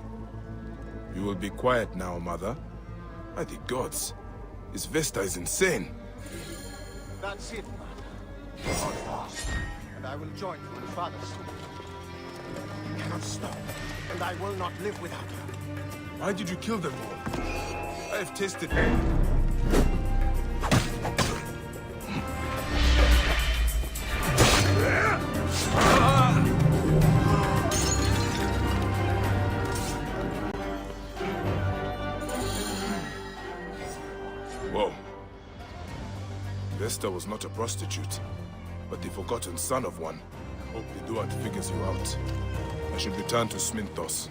You will be quiet now, mother. By the gods. This Vesta is insane. That's it, mother. Hold fast, and I will join you in father's sleep. You cannot stop, and I will not live without her. Why did you kill them all? I have tasted... Whoa. Vesta was not a prostitute, but the forgotten son of one. I hope the Duat figures you out. I should return to Sminthos.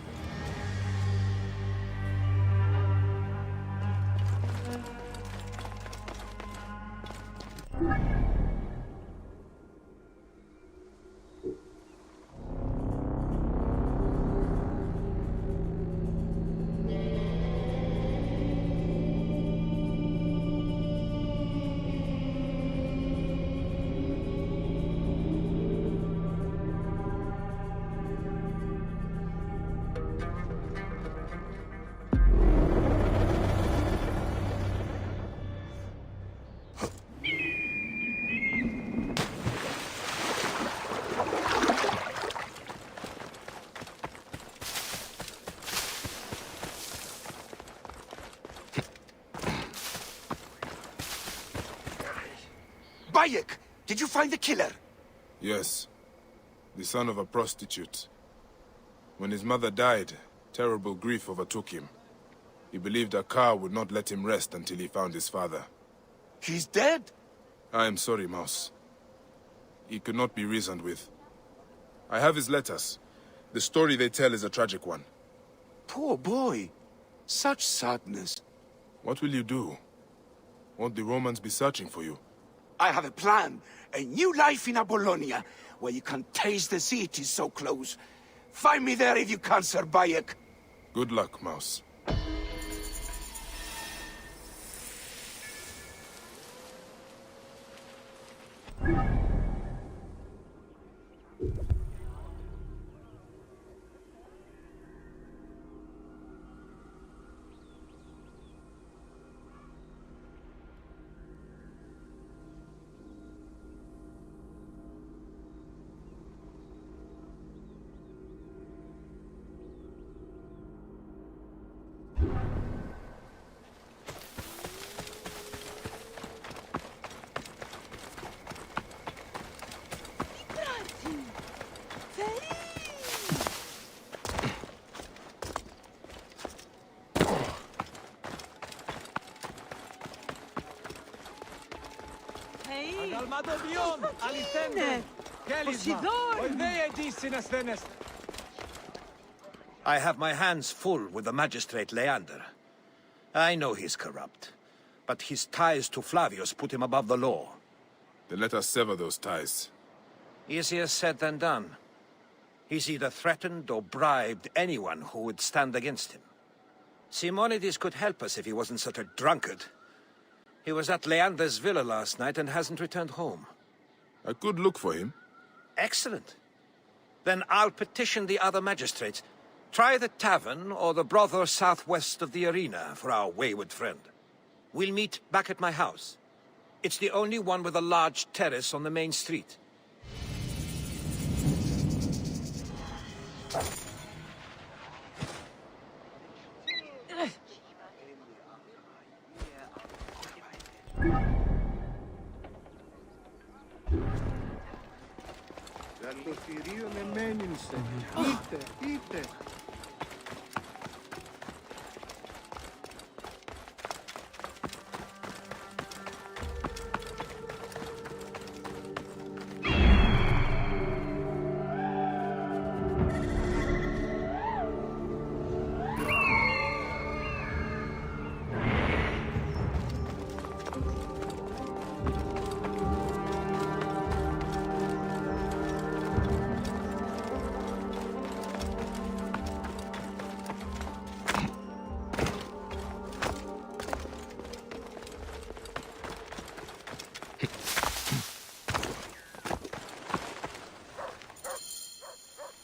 Bayek, did you find the killer? Yes. The son of a prostitute. When his mother died, terrible grief overtook him. He believed Akar would not let him rest until he found his father. He's dead? I am sorry, Mouse. He could not be reasoned with. I have his letters. The story they tell is a tragic one. Poor boy. Such sadness. What will you do? Won't the Romans be searching for you? I have a plan. A new life in Apollonia, where you can taste the sea, it is so close. Find me there if you can, Sir Bayek. Good luck, Mouse. I have my hands full with the magistrate Leander. I know he's corrupt, but his ties to Flavius put him above the law. Then let us sever those ties. Easier said than done. He's either threatened or bribed anyone who would stand against him. Simonides could help us if he wasn't such a drunkard. He was at Leander's villa last night and hasn't returned home. I could look for him. Excellent. Then I'll petition the other magistrates. Try the tavern or the brothel southwest of the arena for our wayward friend. We'll meet back at my house. It's the only one with a large terrace on the main street.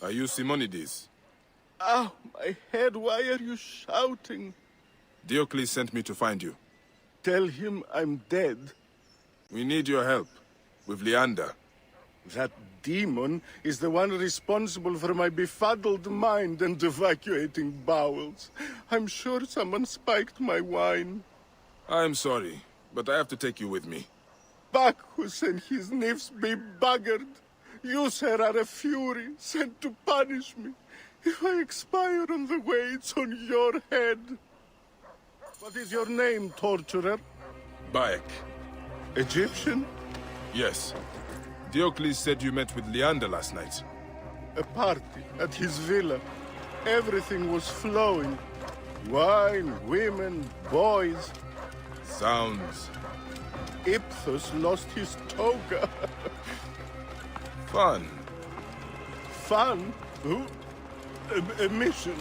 Are you Simonides? Ow, my head, why are you shouting? Diocles sent me to find you. Tell him I'm dead. We need your help. With Leander. That demon is the one responsible for my befuddled mind and evacuating bowels. I'm sure someone spiked my wine. I'm sorry, but I have to take you with me. Bacchus and his nymphs be buggered. You, sir, are a fury, sent to punish me. If I expire on the way, it's on your head. What is your name, torturer? Bayek. Egyptian? Yes. Diocles said you met with Leander last night. A party at his villa. Everything was flowing. Wine, women, boys. Sounds. Iphthos lost his toga. Fun. Fun? Who? A mission.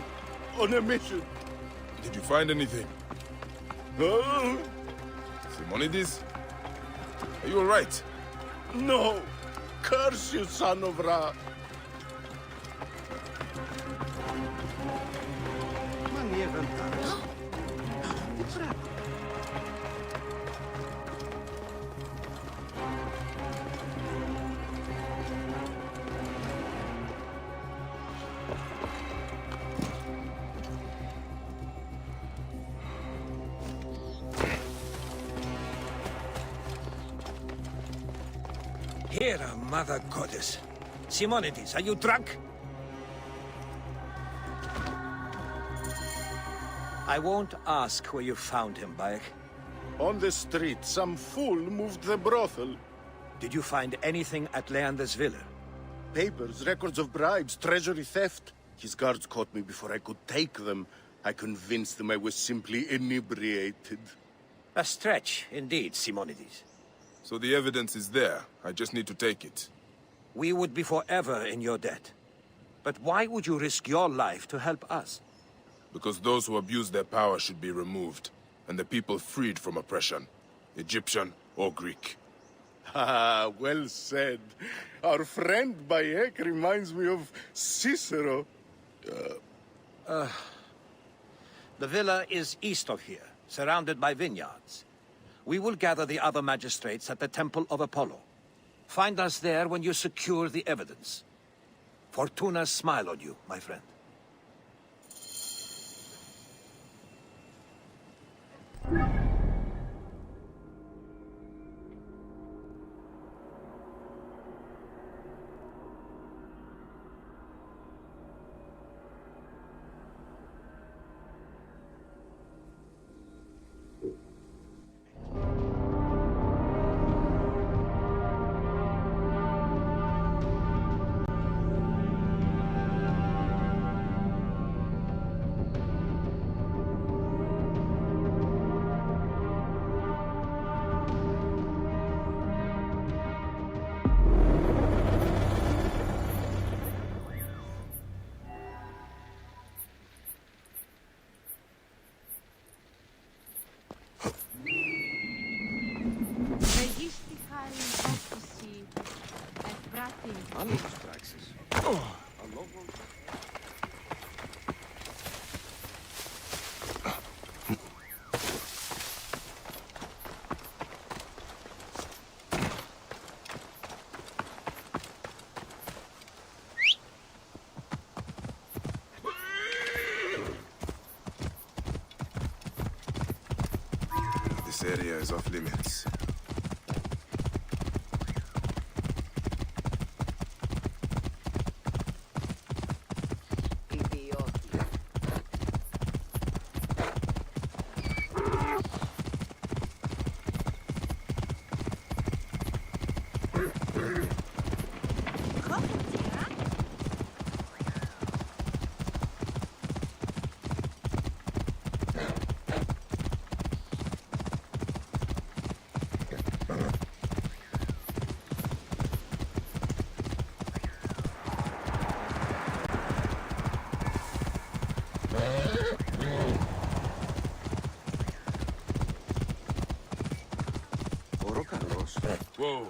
On a mission. Did you find anything? Oh. Simonides? Are you alright? No. Curse you, son of Ra. Here, Mother Goddess. Simonides, are you drunk? I won't ask where you found him, Bayek. On the street, some fool moved the brothel. Did you find anything at Leander's villa? Papers, records of bribes, treasury theft. His guards caught me before I could take them. I convinced them I was simply inebriated. A stretch, indeed, Simonides. So the evidence is there. I just need to take it. We would be forever in your debt. But why would you risk your life to help us? Because those who abuse their power should be removed, and the people freed from oppression, Egyptian or Greek. Ah, well said. Our friend Bayek reminds me of Cicero. The villa is east of here, surrounded by vineyards. We will gather the other magistrates at the Temple of Apollo. Find us there when you secure the evidence. Fortuna smile on you, my friend. This area is off limits. Whoa.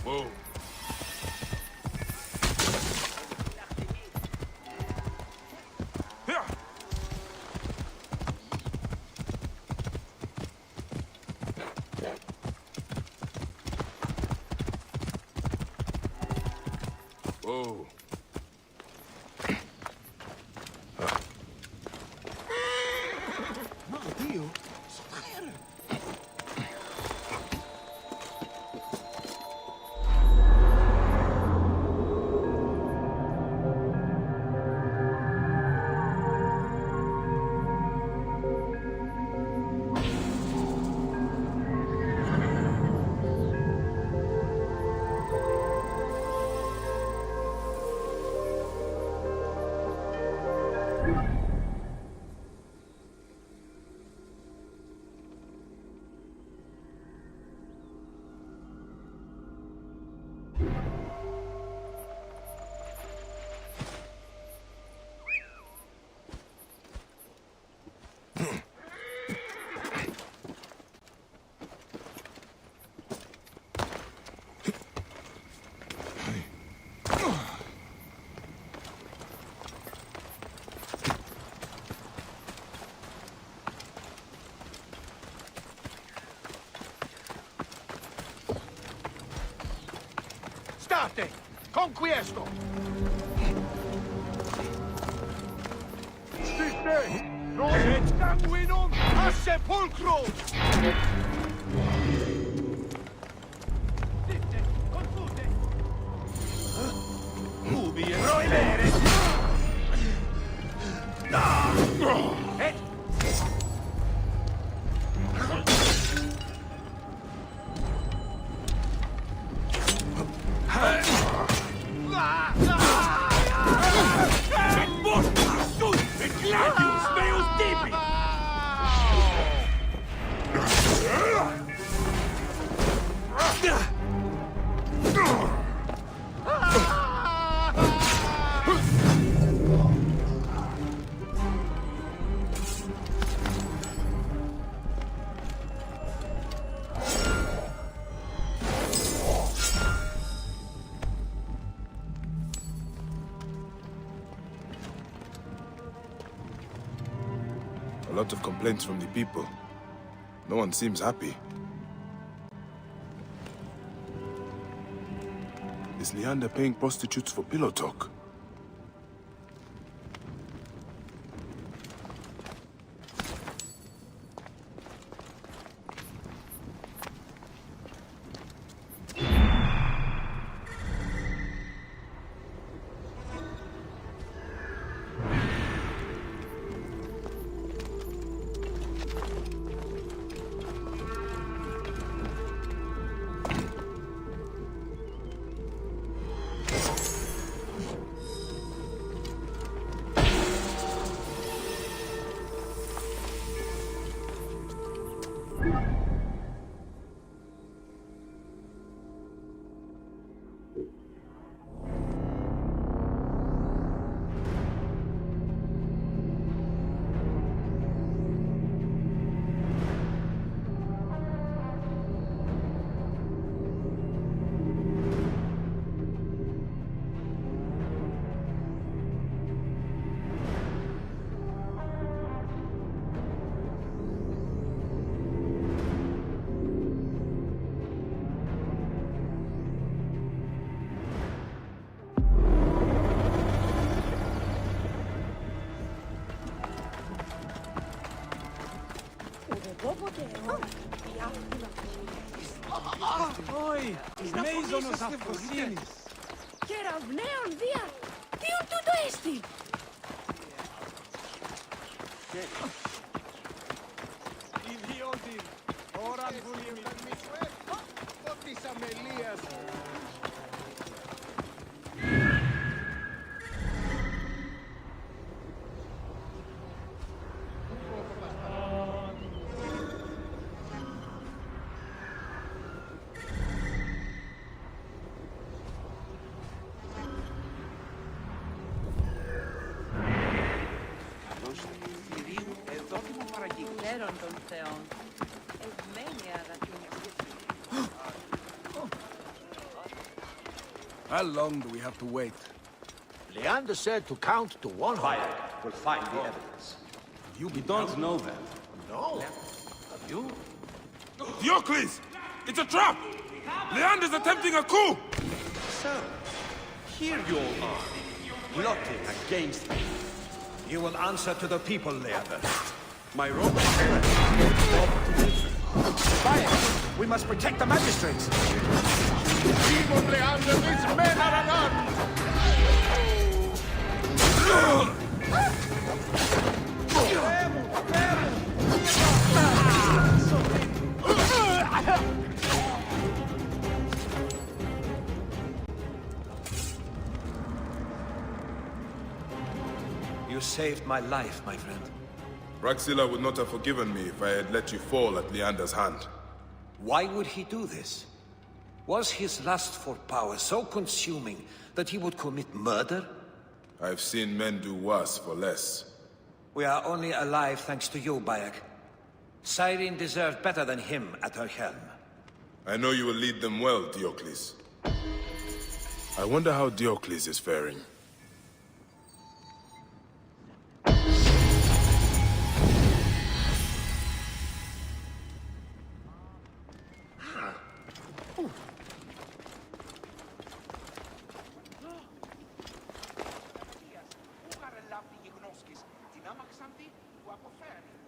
Whoa. Whoa. State! Conquiesto! Et sanguinum a sepulcro! Ubi e proibere! Et... Gladius meus tibi! A lot of complaints from the people. No one seems happy. Is Leander paying prostitutes for pillow talk? Oi, μέιζονος αυτοσύνης. Κεραυναίων δια, ποιον τούτο έστι. Ιδιώτη, ώραν βουλήμι. Της αμελίας. Φέρον των θεών. Ευμένη αγαθή. How long do we have to wait? Leander said to count to 100. We'll find the evidence. You don't know that. No. Have you? Diocles! It's a trap! Leander's attempting a coup! So, here you all are, plotting against me. You will answer to the people, Leander. My Roman friend. Fire! We must protect the magistrates! Demon Leander, these men are unarmed! You saved my life, my friend. Raxilla would not have forgiven me if I had let you fall at Leander's hand. Why would he do this? Was his lust for power so consuming that he would commit murder? I've seen men do worse for less. We are only alive thanks to you, Bayek. Cyrene deserved better than him at her helm. I know you will lead them well, Diocles. I wonder how Diocles is faring. την άμαξαντη που αποφέρει.